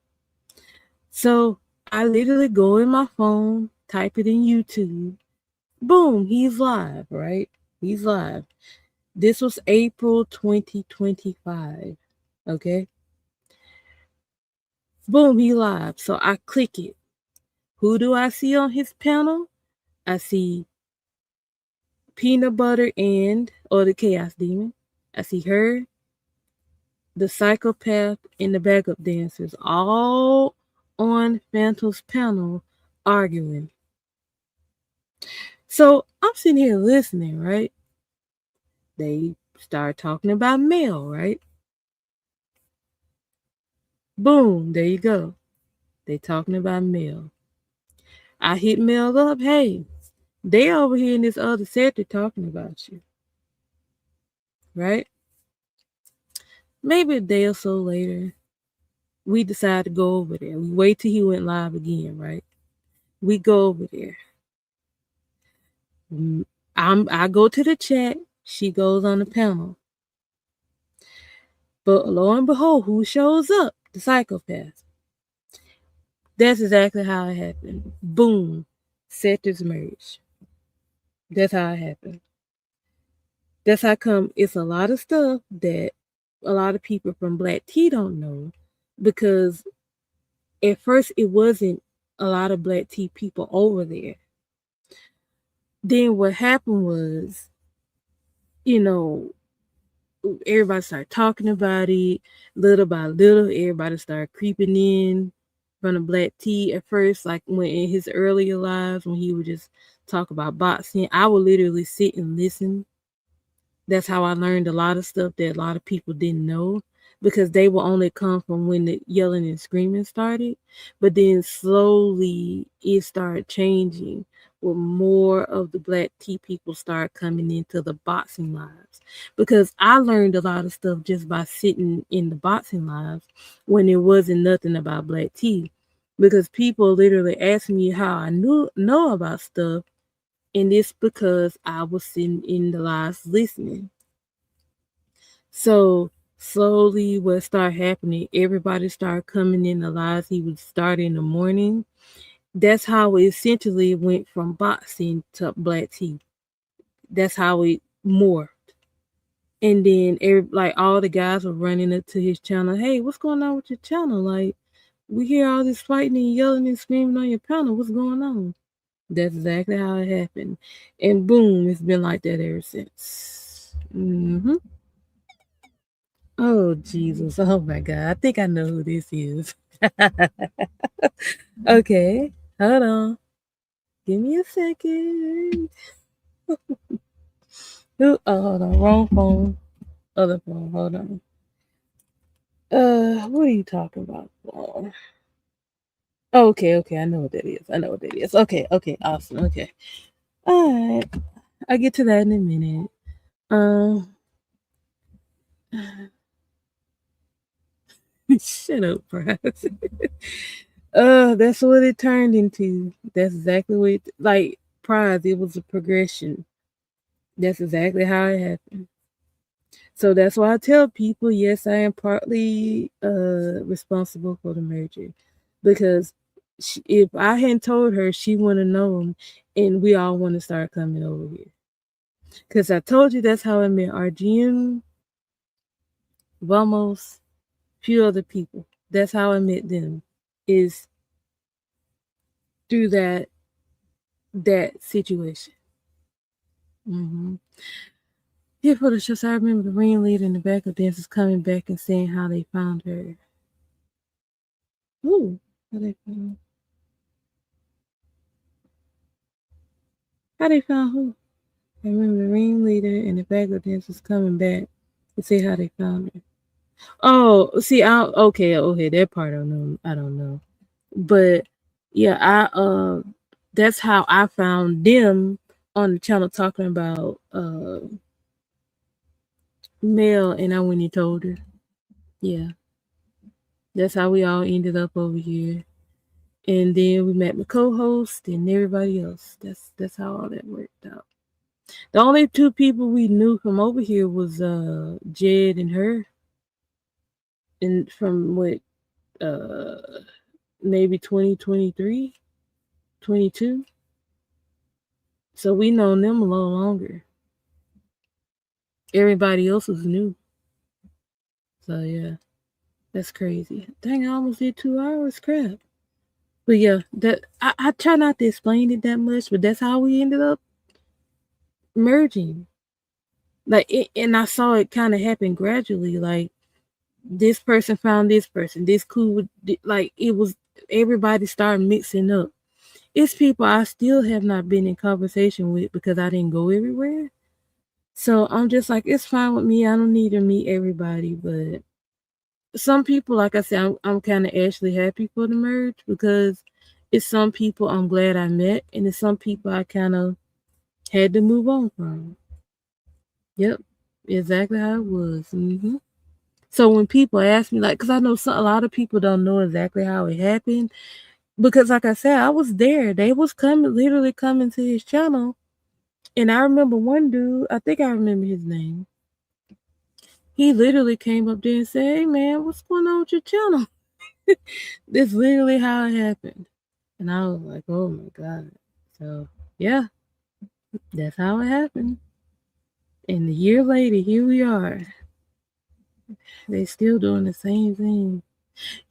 S1: So I literally go in my phone, type it in YouTube. Boom, he's live, right? He's live. This was April 2025. Okay. Boom, he live. So I click it. Who do I see on his panel? I see Peanut Butter or the Chaos Demon. I see her, the Psychopath, and the Backup Dancers all on Phantom's panel arguing. So I'm sitting here listening, right? They start talking about Mel, right? Boom, there you go. They talking about Mel. I hit Mel up, hey, they over here in this other sector talking about you. Right? Maybe a day or so later, we decide to go over there. We wait till he went live again, right? We go over there. I go to the chat. She goes on the panel. But lo and behold, who shows up? The Psychopath. That's exactly how it happened. Boom. Sectors merge. That's how it happened. That's how come it's a lot of stuff that a lot of people from Black Tea don't know, because at first it wasn't a lot of Black Tea people over there. Then what happened was, everybody started talking about it little by little. Everybody started creeping in from the Black Tea at first, like when in his earlier lives when he would just talk about boxing. I would literally sit and listen. That's how I learned a lot of stuff that a lot of people didn't know, because they will only come from when the yelling and screaming started. But then slowly it started changing, where more of the Black Tea people started coming into the boxing lives. Because I learned a lot of stuff just by sitting in the boxing lives when there wasn't nothing about Black Tea. Because people literally asked me how I know about stuff, and it's because I was sitting in the lives listening. So slowly what started happening, everybody started coming in the lives he would start in the morning. That's how it essentially went from boxing to black tea. That's how it morphed. And then like all the guys were running up to his channel. Hey, what's going on with your channel? Like, we hear all this fighting and yelling and screaming on your panel. What's going on? That's exactly how it happened. And boom, it's been like that ever since. Oh, Jesus. Oh, my God. I think I know who this is. Okay. Hold on. Give me a second. Oh, hold on. Wrong phone. Other phone. Hold on. What are you talking about? Oh, okay. I know what that is. Okay. Awesome. Okay. All right. I'll get to that in a minute. Shut up, Prize. That's what it turned into. That's exactly what like Prize, it was a progression. That's exactly how it happened. So that's why I tell people, yes, I am partly responsible for the merger. Because if I hadn't told her, she wouldn't have known, and we all want to start coming over here. Because I told you that's how I met RGM, Vamos, few other people. That's how I met them. Is through that situation. Here for the shows, I remember the ringleader and the backup dancers coming back and saying how they found her. Ooh, how they found? How they found who? I remember the ringleader and the backup dancers coming back to say how they found her. Oh, see, okay, that part I don't know, but yeah, that's how I found them on the channel talking about Mel, and I went and told her. Yeah, that's how we all ended up over here. And then we met my co-host and everybody else. That's how all that worked out. The only two people we knew from over here was Jed and her, and from what uh maybe 2023, 22. So we known them a little longer. Everybody else was new. So yeah, that's crazy. Dang, I almost did 2 hours. Crap. But yeah, that I try not to explain it that much, but that's how we ended up merging. Like and I saw it kind of happen gradually. Like this person found this person, this cool, like it was everybody started mixing up. It's people I still have not been in conversation with because I didn't go everywhere. So I'm just like, it's fine with me. I don't need to meet everybody, but some people, like I said, I'm kind of actually happy for the merge because it's some people I'm glad I met, and it's some people I kind of had to move on from. Yep, exactly how it was. So when people ask me, like, because I know a lot of people don't know exactly how it happened, because like I said, I was there. They was literally coming to his channel, and I remember one dude. I think I remember his name. He literally came up there and said, "Hey man, what's going on with your channel?" That's literally how it happened, and I was like, "Oh my god!" So yeah, that's how it happened. And a year later, here we are. They still doing the same thing.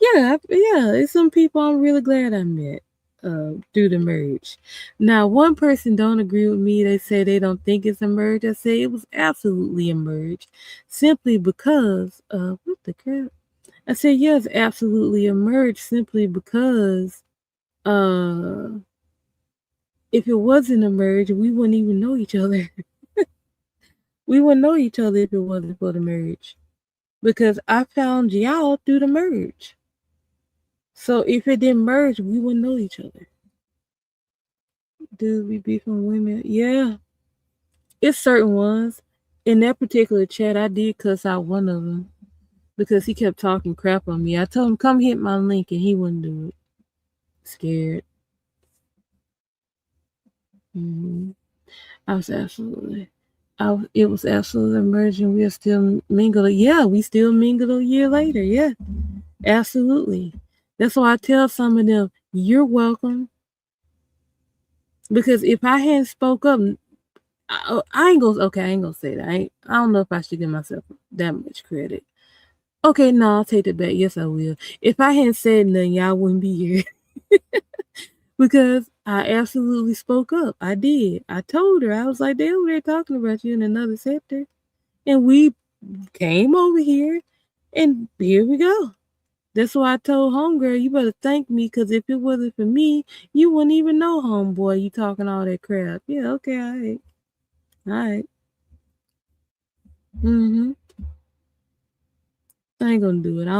S1: Yeah, it's some people I'm really glad I met through the merge. Now, one person don't agree with me. They say they don't think it's a merge. I say it was absolutely a merge, simply because what the crap? I said yes, absolutely a merge, simply because uh if it wasn't a merge, we wouldn't even know each other. We wouldn't know each other if it wasn't for the merge, because I found y'all through the merge. So if it didn't merge, we wouldn't know each other. Do we be from women? Yeah, it's certain ones. In that particular chat, I did cuss out one of them because he kept talking crap on me. I told him come hit my link, and he wouldn't do it. Scared. I was absolutely. It was absolutely emerging. We are still mingled. Yeah, we still mingled a year later. Yeah, absolutely. That's why I tell some of them, you're welcome. Because if I hadn't spoke up, I ain't gonna. Okay, I ain't gonna say that. I don't know if I should give myself that much credit. Okay, no, I'll take it back. Yes, I will. If I hadn't said nothing, y'all wouldn't be here. Because I absolutely spoke up. I did. I told her. I was like, they over there talking about you in another sector. And we came over here, and here we go. That's why I told homegirl, you better thank me, because if it wasn't for me, you wouldn't even know homeboy. You talking all that crap. Yeah, okay, all right. All right. Mm-hmm. I ain't gonna do it. I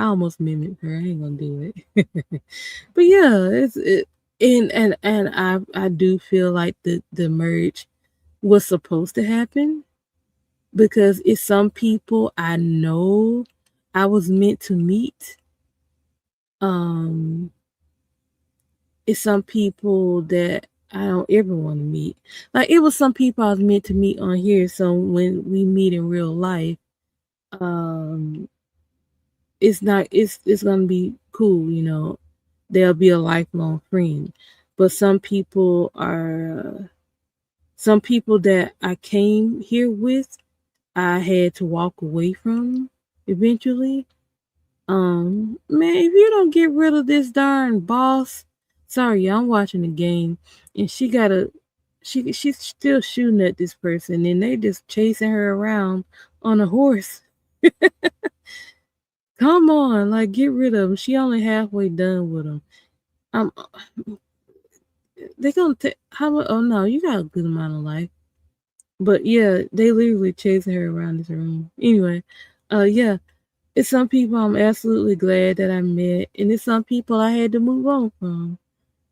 S1: almost mimicked her. I ain't gonna do it. But yeah, and I do feel like the merge was supposed to happen, because it's some people I know I was meant to meet. Um, it's some people that I don't ever want to meet. Like, it was some people I was meant to meet on here, so when we meet in real life, um, it's not it's gonna be cool, you know. They'll be a lifelong friend. But some people that I came here with, I had to walk away from eventually. Man, if you don't get rid of this darn boss, sorry, I'm watching the game, and she's still shooting at this person, and they just chasing her around on a horse. Come on, like, get rid of him. She only halfway done with him. Um, they gonna take how much? Oh no, you got a good amount of life. But yeah, they literally chasing her around this room. Anyway, yeah, it's some people I'm absolutely glad that I met, and it's some people I had to move on from.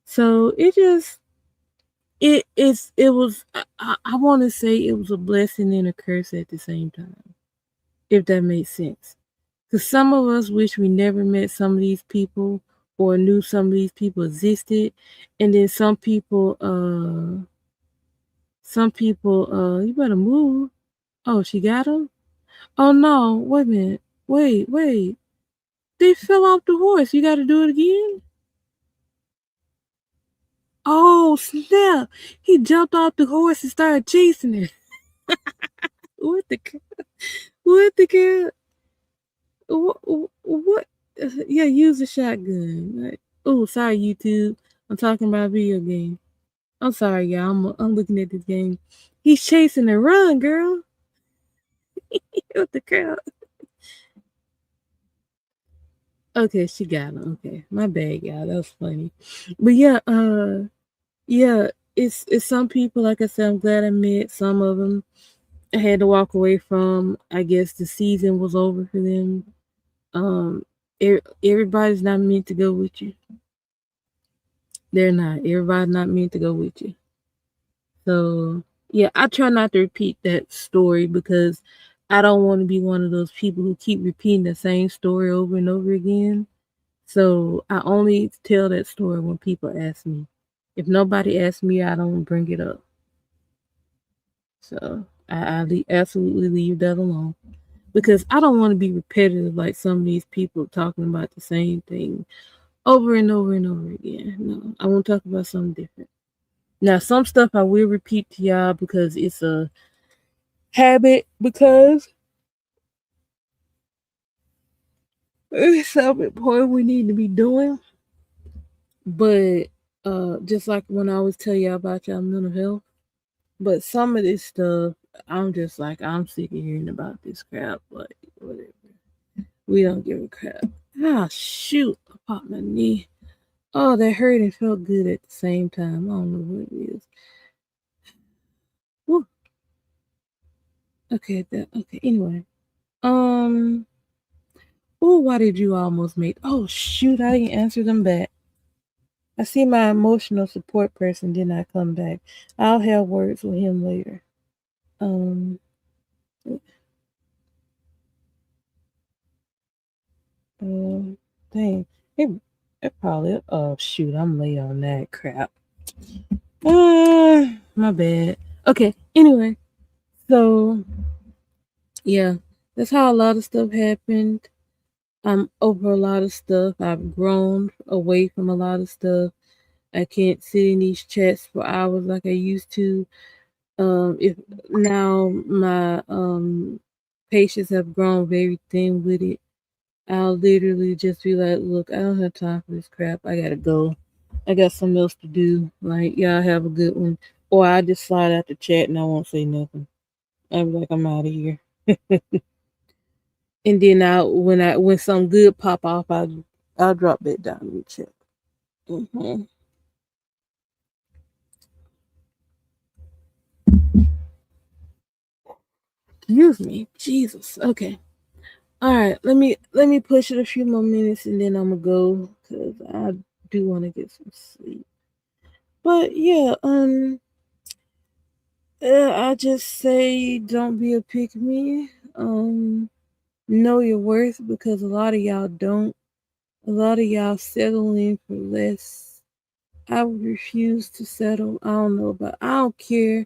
S1: So it was I want to say it was a blessing and a curse at the same time, if that makes sense. Because some of us wish we never met some of these people or knew some of these people existed, and then some people you better move. Oh, she got him. Oh no, wait a minute. Wait. They fell off the horse. You gotta do it again? Oh snap. He jumped off the horse and started chasing it. What the what the cat? What? Yeah, use a shotgun. Like, oh, sorry, YouTube. I'm talking about a video game. I'm sorry, y'all. I'm looking at this game. He's chasing and run, girl. What the crap? Okay, she got him. Okay, my bad, y'all. That was funny. But yeah, yeah, it's some people. Like I said, I'm glad I met some of them. I had to walk away from. I guess the season was over for them. Um, everybody's not meant to go with you. They're not. Everybody's not meant to go with you. So yeah, I try not to repeat that story, because I don't want to be one of those people who keep repeating the same story over and over again. So I only tell that story when people ask me. If nobody asks me, I don't bring it up. So I absolutely leave that alone, because I don't want to be repetitive like some of these people talking about the same thing over and over and over again. No, I want to talk about something different. Now, some stuff I will repeat to y'all because it's a habit, because it's something important we need to be doing. But just like when I always tell y'all about y'all mental health, but some of this stuff, I'm just like, I'm sick of hearing about this crap. Like, whatever. We don't give a crap. Ah, shoot. I popped my knee. Oh, that hurt and felt good at the same time. I don't know what it is. Woo. Okay, anyway. Um, oh, why did you almost make? Oh, shoot, I didn't answer them back. I see my emotional support person did not come back. I'll have words with him later. Um, um, dang. It probably, oh, shoot, I'm late on that crap. My bad. Okay, anyway. So yeah, that's how a lot of stuff happened. I'm over a lot of stuff. I've grown away from a lot of stuff. I can't sit in these chats for hours like I used to. If now my patience have grown very thin with it, I'll literally just be like, look, I don't have time for this crap. I gotta go. I got something else to do. Like, y'all have a good one. Or I just slide out the chat and I won't say nothing. I'll be like, I'm out of here. And then when some good pop off, I'll drop that down in the chat. Mm-hmm. Excuse me, Jesus. Okay. All right. Let me push it a few more minutes and then I'm gonna go because I do want to get some sleep. But yeah, I just say don't be a pick me. Know your worth because a lot of y'all don't. A lot of y'all settle in for less. I would refuse to settle. I don't know, but I don't care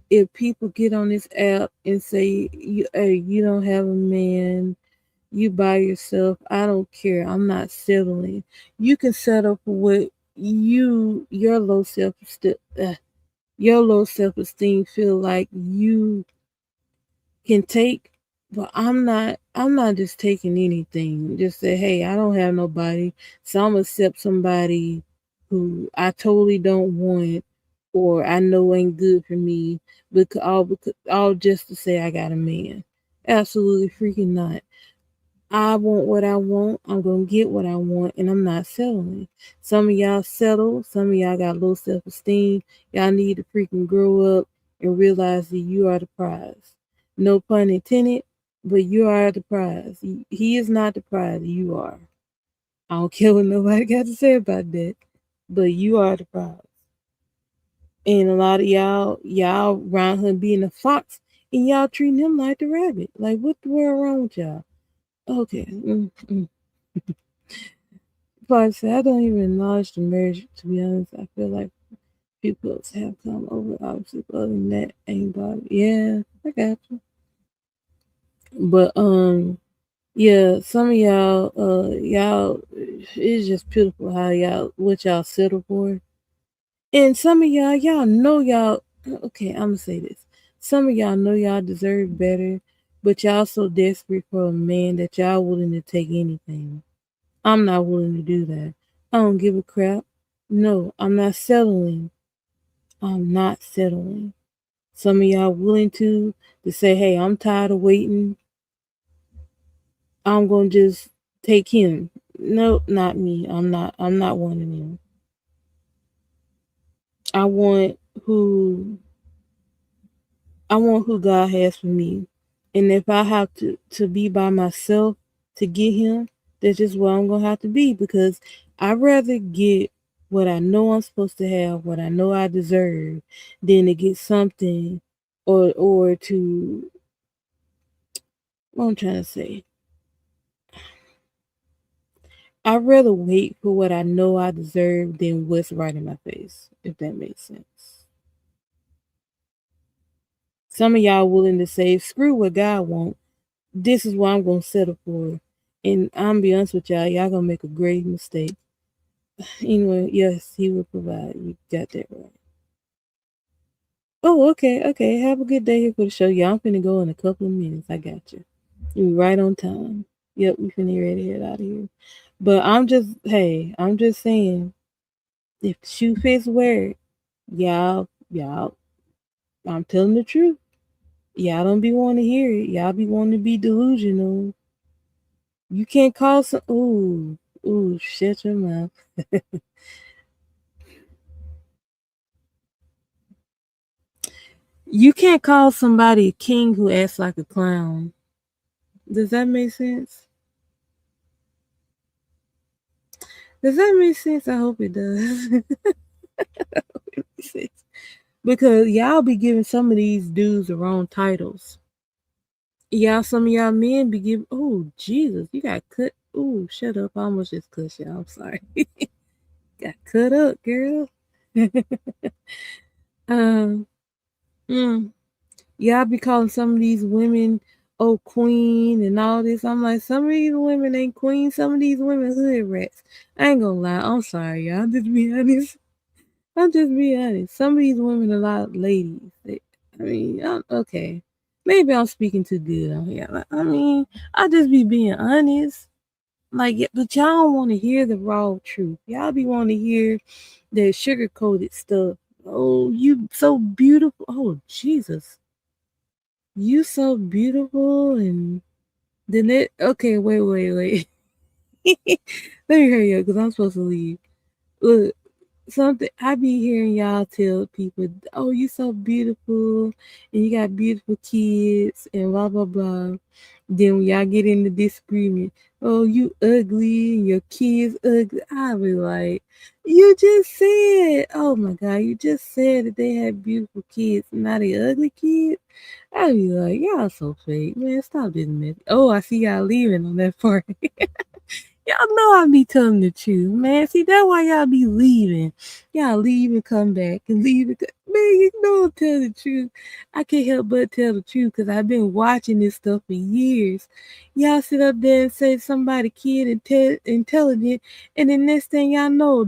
S1: if people get on this app and say you don't have a man, you by yourself. I don't care. I'm not settling. You can settle for what your low self esteem feel like you can take, but I'm not just taking anything. Just say, hey, I don't have nobody, so I'm gonna accept somebody who I totally don't want or I know ain't good for me because all just to say I got a man. Absolutely freaking not. I want what I want. I'm gonna get what I want, and I'm not settling. Some of y'all settle. Some of y'all got low self esteem. Y'all need to freaking grow up and realize that you are the prize. No pun intended, but you are the prize. He is not the prize. You are. I don't care what nobody got to say about that, but you are the prize. And a lot of y'all around him being a fox, and y'all treating him like the rabbit. Like what the world wrong with y'all? Okay. But I say I don't even acknowledge the marriage. To be honest, I feel like people have come over. Obviously, but other than that, ain't bother. Yeah, I got you. But yeah, some of y'all, it's just pitiful how y'all what y'all settle for, and some of y'all know y'all. Okay, I'm gonna say this. Some of y'all know y'all deserve better, but y'all so desperate for a man that y'all willing to take anything. I'm not willing to do that. I don't give a crap. No, I'm not settling. I'm not settling. Some of y'all willing to say, hey, I'm tired of waiting. I'm gonna just take him. No, not me. I'm not one of them. I want who I want who God has for me. And if I have to be by myself to get him, that's just where I'm gonna have to be because I'd rather get what I know I'm supposed to have, what I know I deserve, than to get something or to what I'm trying to say. I'd rather wait for what I know I deserve than what's right in my face, if that makes sense. Some of y'all willing to say, screw what God wants. This is what I'm gonna settle for. And I'm be honest with y'all gonna make a grave mistake. Anyway, yes, he will provide. You got that right. Oh, okay, okay. Have a good day here for the show. Yeah, I'm finna go in a couple of minutes. I got you. You right on time. Yep, we finna get ready to head out of here. But I'm just saying, if the shoe fits, wear it. Y'all, I'm telling the truth. Y'all don't be wanting to hear it. Y'all be wanting to be delusional. You can't call some. Ooh, shut your mouth. You can't call somebody a king who acts like a clown. Does that make sense? Does that make sense? I hope it does. Because y'all be giving some of these dudes the wrong titles. Some of y'all men be giving. Oh, Jesus, you got cut. Oh, shut up. I almost just cussed y'all. I'm sorry. Got cut up, girl. um, mm. Y'all be calling some of these women, oh, queen and all this. I'm like, some of these women ain't queen. Some of these women hood rats. I ain't gonna lie. I'm sorry, y'all. Just be honest. I'll just be honest. Some of these women are not ladies. Okay. Maybe I'm speaking too good on here. I'll just be being honest. Like, yeah, but y'all don't want to hear the raw truth. Y'all be wanting to hear the sugar coated stuff. Oh, you so beautiful. Oh, Jesus. You so beautiful. And then it, okay, wait. Let me hurry up because I'm supposed to leave. Look, something I be hearing y'all tell people, oh, you so beautiful and you got beautiful kids and blah blah blah. Then when y'all get into disagreement, oh, you ugly and your kids ugly. I be like, you just said, oh my god, you just said that they had beautiful kids, not they ugly kids. I be like, y'all so fake, man. Stop this mess. Oh, I see y'all leaving on that part. Y'all know I be telling the truth, man. See, that's why y'all be leaving. Y'all leave and come back and leave and man, you know tell the truth. I can't help but tell the truth because I've been watching this stuff for years. Y'all sit up there and say somebody kid intelligent, and then next thing y'all know,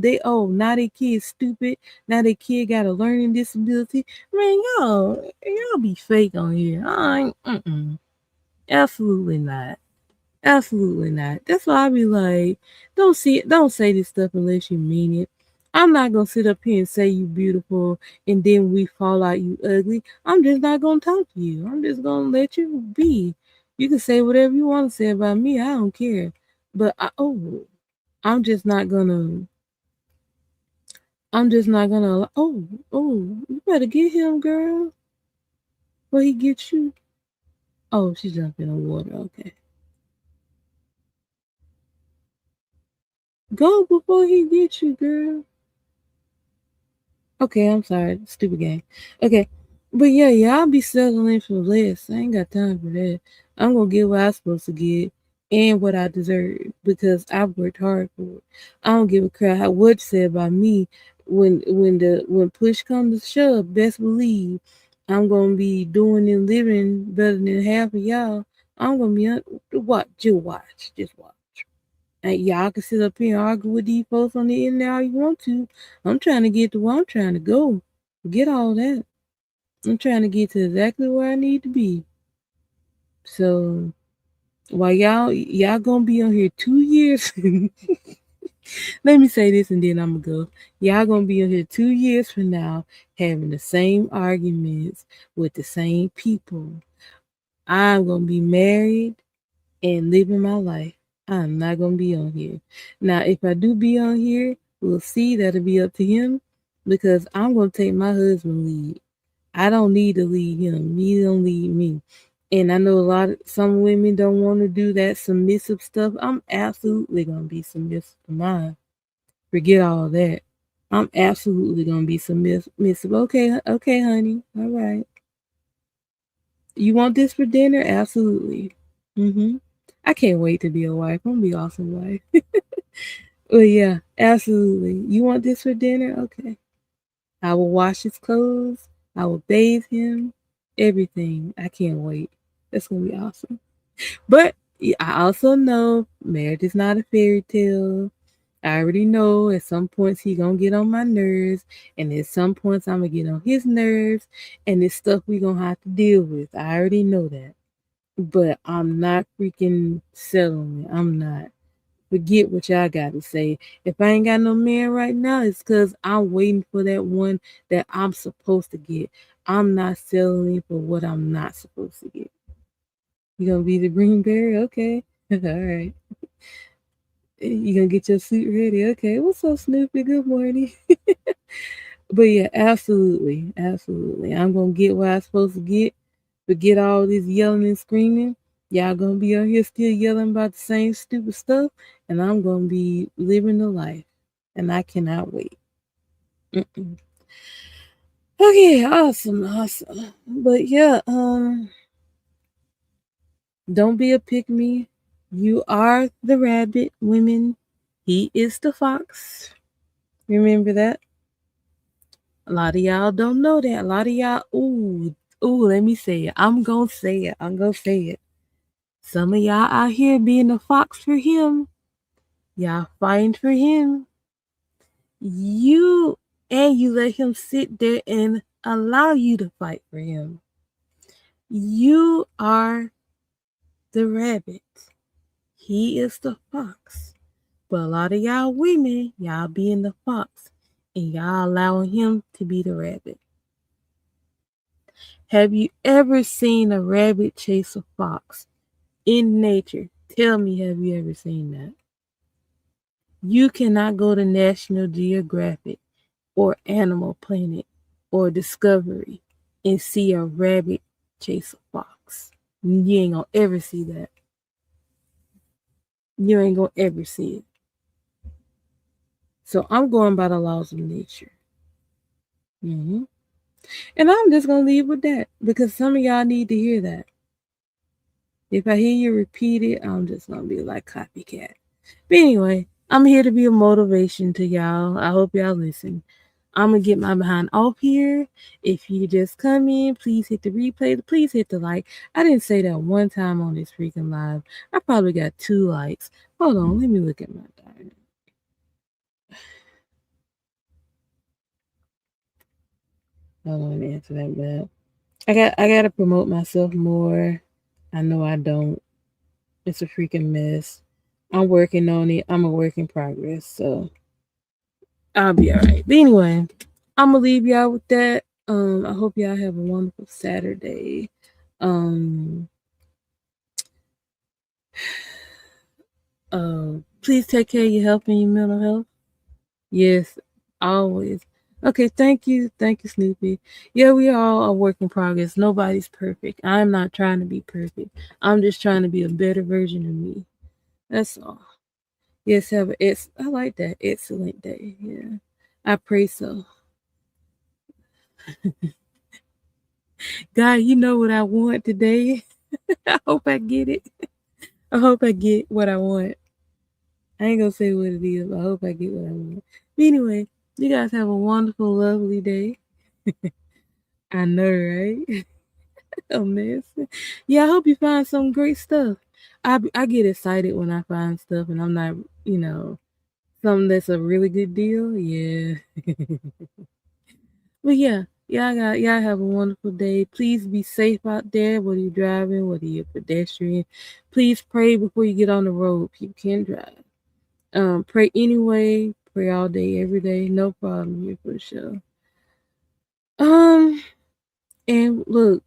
S1: now they kid stupid. Now they kid got a learning disability. Man, y'all be fake on here. I ain't, absolutely not. Absolutely not. That's why I be like, don't say this stuff unless you mean it. I'm not gonna sit up here and say you beautiful and then we fall out you ugly. I'm just not gonna talk to you. I'm just gonna let you be. You can say whatever you want to say about me. I don't care. But I'm just not gonna. I'm just not gonna. You better get him, girl. Before he gets you. Oh, she jumped in the water. Okay, go before he gets you, girl. Okay, I'm sorry. Stupid game. Okay. But yeah, y'all be settling for less. I ain't got time for that. I'm gonna get what I'm supposed to get and what I deserve because I've worked hard for it. I don't give a crap what you say about me. When push comes to shove, best believe I'm gonna be doing and living better than half of y'all. I'm gonna be what? Just watch. And y'all can sit up here and argue with these folks on the internet all you want to. I'm trying to get to where I'm trying to go. Forget all that. I'm trying to get to exactly where I need to be. So while y'all gonna be on here 2 years, let me say this and then I'm gonna go. Y'all gonna be on here 2 years from now having the same arguments with the same people. I'm gonna be married and living my life. I'm not gonna be on here. Now, if I do be on here, we'll see. That'll be up to him because I'm gonna take my husband lead. I don't need to lead him. He don't lead me. And I know some women don't want to do that submissive stuff. I'm absolutely gonna be submissive to mine. Forget all that. I'm absolutely gonna be submissive. Okay, honey. All right. You want this for dinner? Absolutely. I can't wait to be a wife. I'm gonna be an awesome wife. But yeah, absolutely. You want this for dinner? Okay. I will wash his clothes. I will bathe him. Everything. I can't wait. That's gonna be awesome. But I also know marriage is not a fairy tale. I already know at some points he gonna get on my nerves, and at some points I'm gonna get on his nerves, and it's stuff we gonna have to deal with. I already know that. But I'm not freaking settling. I'm not. Forget what y'all got to say. If I ain't got no man right now, it's because I'm waiting for that one that I'm supposed to get. I'm not settling for what I'm not supposed to get. You gonna be the greenberry? Okay. All right. You gonna get your suit ready? Okay. What's up, Snoopy? Good morning. But yeah, absolutely. Absolutely. I'm gonna get what I'm supposed to get. Forget all this yelling and screaming. Y'all gonna be on here still yelling about the same stupid stuff, and I'm gonna be living the life, and I cannot wait. Mm-mm. Okay, awesome. But yeah, don't be a pick me. You are the rabbit, women. He is the fox. Remember that. A lot of y'all don't know that. A lot of y'all, ooh, Ooh, let me say it. I'm gonna say it. I'm gonna say it. Some of y'all out here being a fox for him. Y'all fighting for him. You you let him sit there and allow you to fight for him. You are the rabbit. He is the fox. But a lot of y'all women, y'all being the fox and y'all allowing him to be the rabbit. Have you ever seen a rabbit chase a fox in nature? Tell me, have you ever seen that? You cannot go to National Geographic or Animal Planet or Discovery and see a rabbit chase a fox. You ain't gonna ever see that. You ain't gonna ever see it. So I'm going by the laws of nature. Mm-hmm. And I'm just gonna leave with that because some of y'all need to hear that. If I hear you repeat it, I'm just gonna be like copycat. But anyway, I'm here to be a motivation to y'all. I hope y'all listen. I'm gonna get my behind off here. If you just come in, please hit the replay. Please hit the like. I didn't say that one time on this freaking live. I probably got 2 likes. Hold on, let me look at my diary. Hold on, let me answer that bad. I gotta promote myself more. I know I don't. It's a freaking mess. I'm working on it. I'm a work in progress, so I'll be alright. But anyway, I'm gonna leave y'all with that. I hope y'all have a wonderful Saturday. Um, please take care of your health and your mental health. Yes, always. Okay, thank you, Snoopy. Yeah, we all a work in progress. Nobody's perfect. I'm not trying to be perfect. I'm just trying to be a better version of me. That's all. Yes, I like that. Excellent day. Yeah. I pray so. God, you know what I want today. I hope I get it. I hope I get what I want. I ain't gonna say what it is, but I hope I get what I want. But anyway, you guys have a wonderful, lovely day. I know, right? A mess. Yeah, I hope you find some great stuff. I get excited when I find stuff and I'm not, something that's a really good deal. Yeah. But yeah, y'all have a wonderful day. Please be safe out there, whether you're driving, whether you're pedestrian. Please pray before you get on the road. People can drive. Pray anyway. Pray all day, every day. No problem here for sure. And look,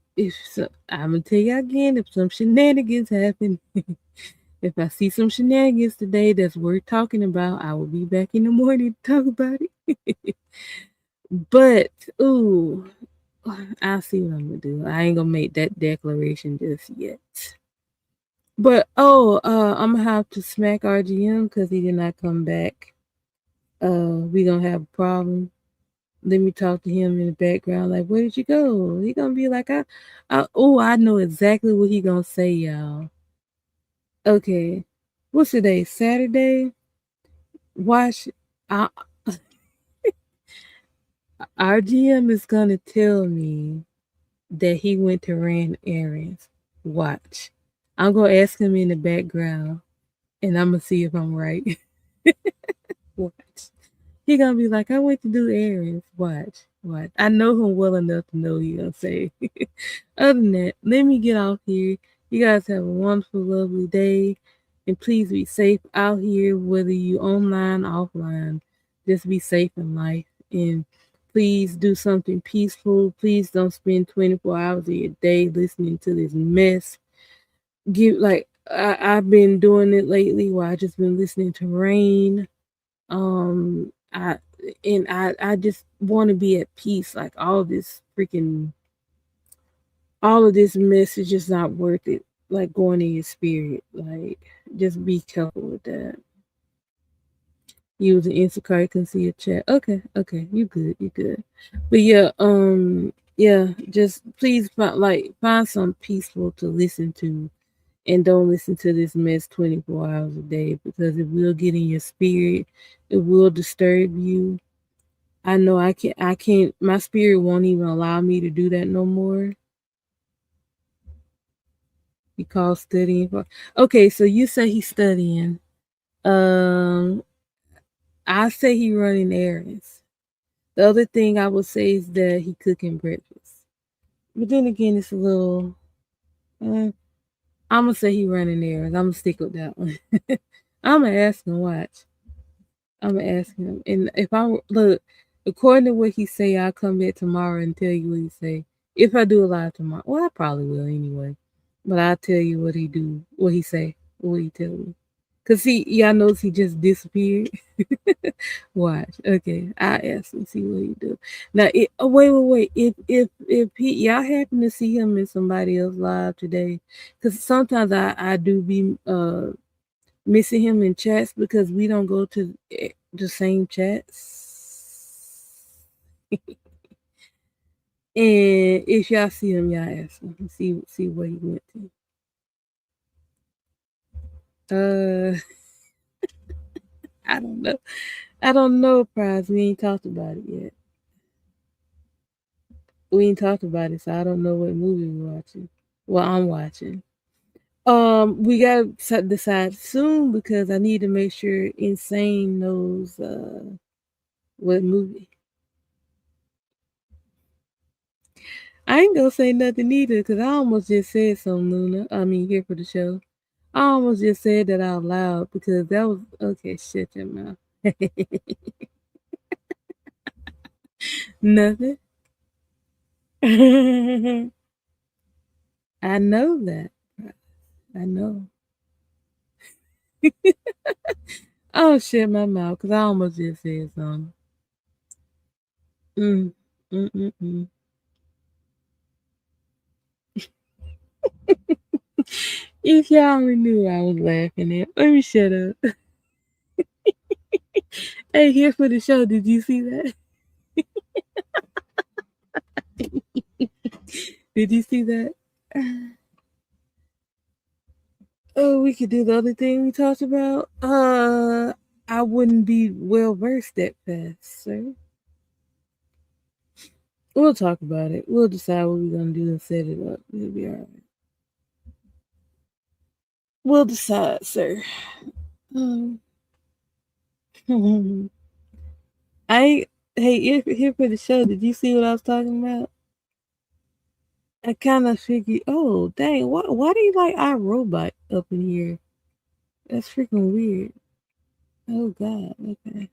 S1: I'm gonna tell you again, if some shenanigans happen, if I see some shenanigans today that's worth talking about, I will be back in the morning to talk about it. But ooh, I'll see what I'm gonna do. I ain't gonna make that declaration just yet. But I'm gonna have to smack RGM because he did not come back. We gonna have a problem. Let me talk to him in the background. Like, where did you go? He gonna be like, I know exactly what he gonna say, y'all. Okay, what's today? Saturday. Watch. I, RGM is gonna tell me that he went to ran errands. Watch. I'm gonna ask him in the background and I'm gonna see if I'm right. Watch. He gonna be like, I went to do errands. Watch. Watch. I know him well enough to know he gonna say. Other than that, let me get off here. You guys have a wonderful, lovely day. And please be safe out here, whether you online, offline. Just be safe in life. And please do something peaceful. Please don't spend 24 hours of your day listening to this mess. I've been doing it lately where I just been listening to rain. I just want to be at peace. Like all of this mess is just not worth it. Like going in your spirit. Like just be careful with that. Use an Instacart can see a chat. Okay, you good, you good. But yeah, just please find some peaceful to listen to and don't listen to this mess 24 hours a day because it will get in your spirit. It will disturb you. I know I can't my spirit won't even allow me to do that no more. He calls studying for. Okay, so you say he's studying. Um, I say he running errands. The other thing I would say is that he cooking breakfast. But then again, it's a little. I'm gonna say he running errands. I'm gonna stick with that one. I'm gonna ask him. Watch. I'm gonna ask him. And if I look, according to what he say, I'll come back tomorrow and tell you what he say. If I do a live tomorrow, well, I probably will anyway. But I'll tell you what he do, what he say, what he tell me. Cause y'all knows he just disappeared. Watch. Okay, I ask him see what he do. Now, wait. If y'all happen to see him in somebody else live today, cause sometimes I do be missing him in chats because we don't go to the same chats. And if y'all see him, y'all ask him. See where he went to. I don't know. I don't know, Prize. We ain't talked about it yet. We ain't talked about it, so I don't know what movie we're watching. Well, I'm watching. We gotta decide soon because I need to make sure Insane knows what movie. I ain't gonna say nothing either because I almost just said something, Luna. I mean, here for the show. I almost just said that out loud because that was okay. Shut your mouth. Nothing. I know that. I know. Oh, shut my mouth because I almost just said something. Mm, mm, mm, mm. If y'all only knew I was laughing at, let me shut up. Hey, here for the show. Did you see that? Did you see that? Oh, we could do the other thing we talked about. I wouldn't be well versed that fast, sir. We'll talk about it. We'll decide what we're gonna do and set it up. It'll be alright. We'll decide, sir. Um, I hey, here for the show. Did you see what I was talking about? I kind of figured. Oh, dang! Why do you like iRobot up in here? That's freaking weird. Oh God. Okay.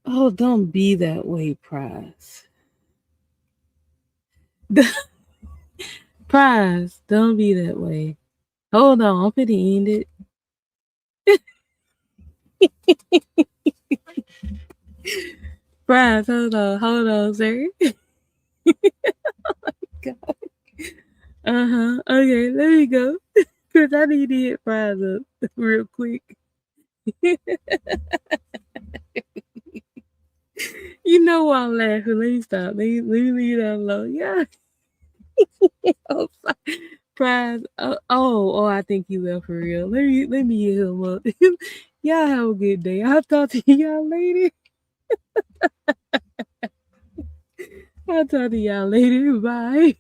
S1: Oh, don't be that way, Prize. Prize, don't be that way. Hold on, I'm finna end it. Prize, hold on, sir. Okay, there you go. Cause I need to hit Prize up real quick. You know why I'm laughing. Let me stop. Let me leave that alone. Yeah. Oh, Prize. I think he left for real. Let me hit him up. Y'all have a good day. I'll talk to y'all later. I'll talk to y'all later. Bye.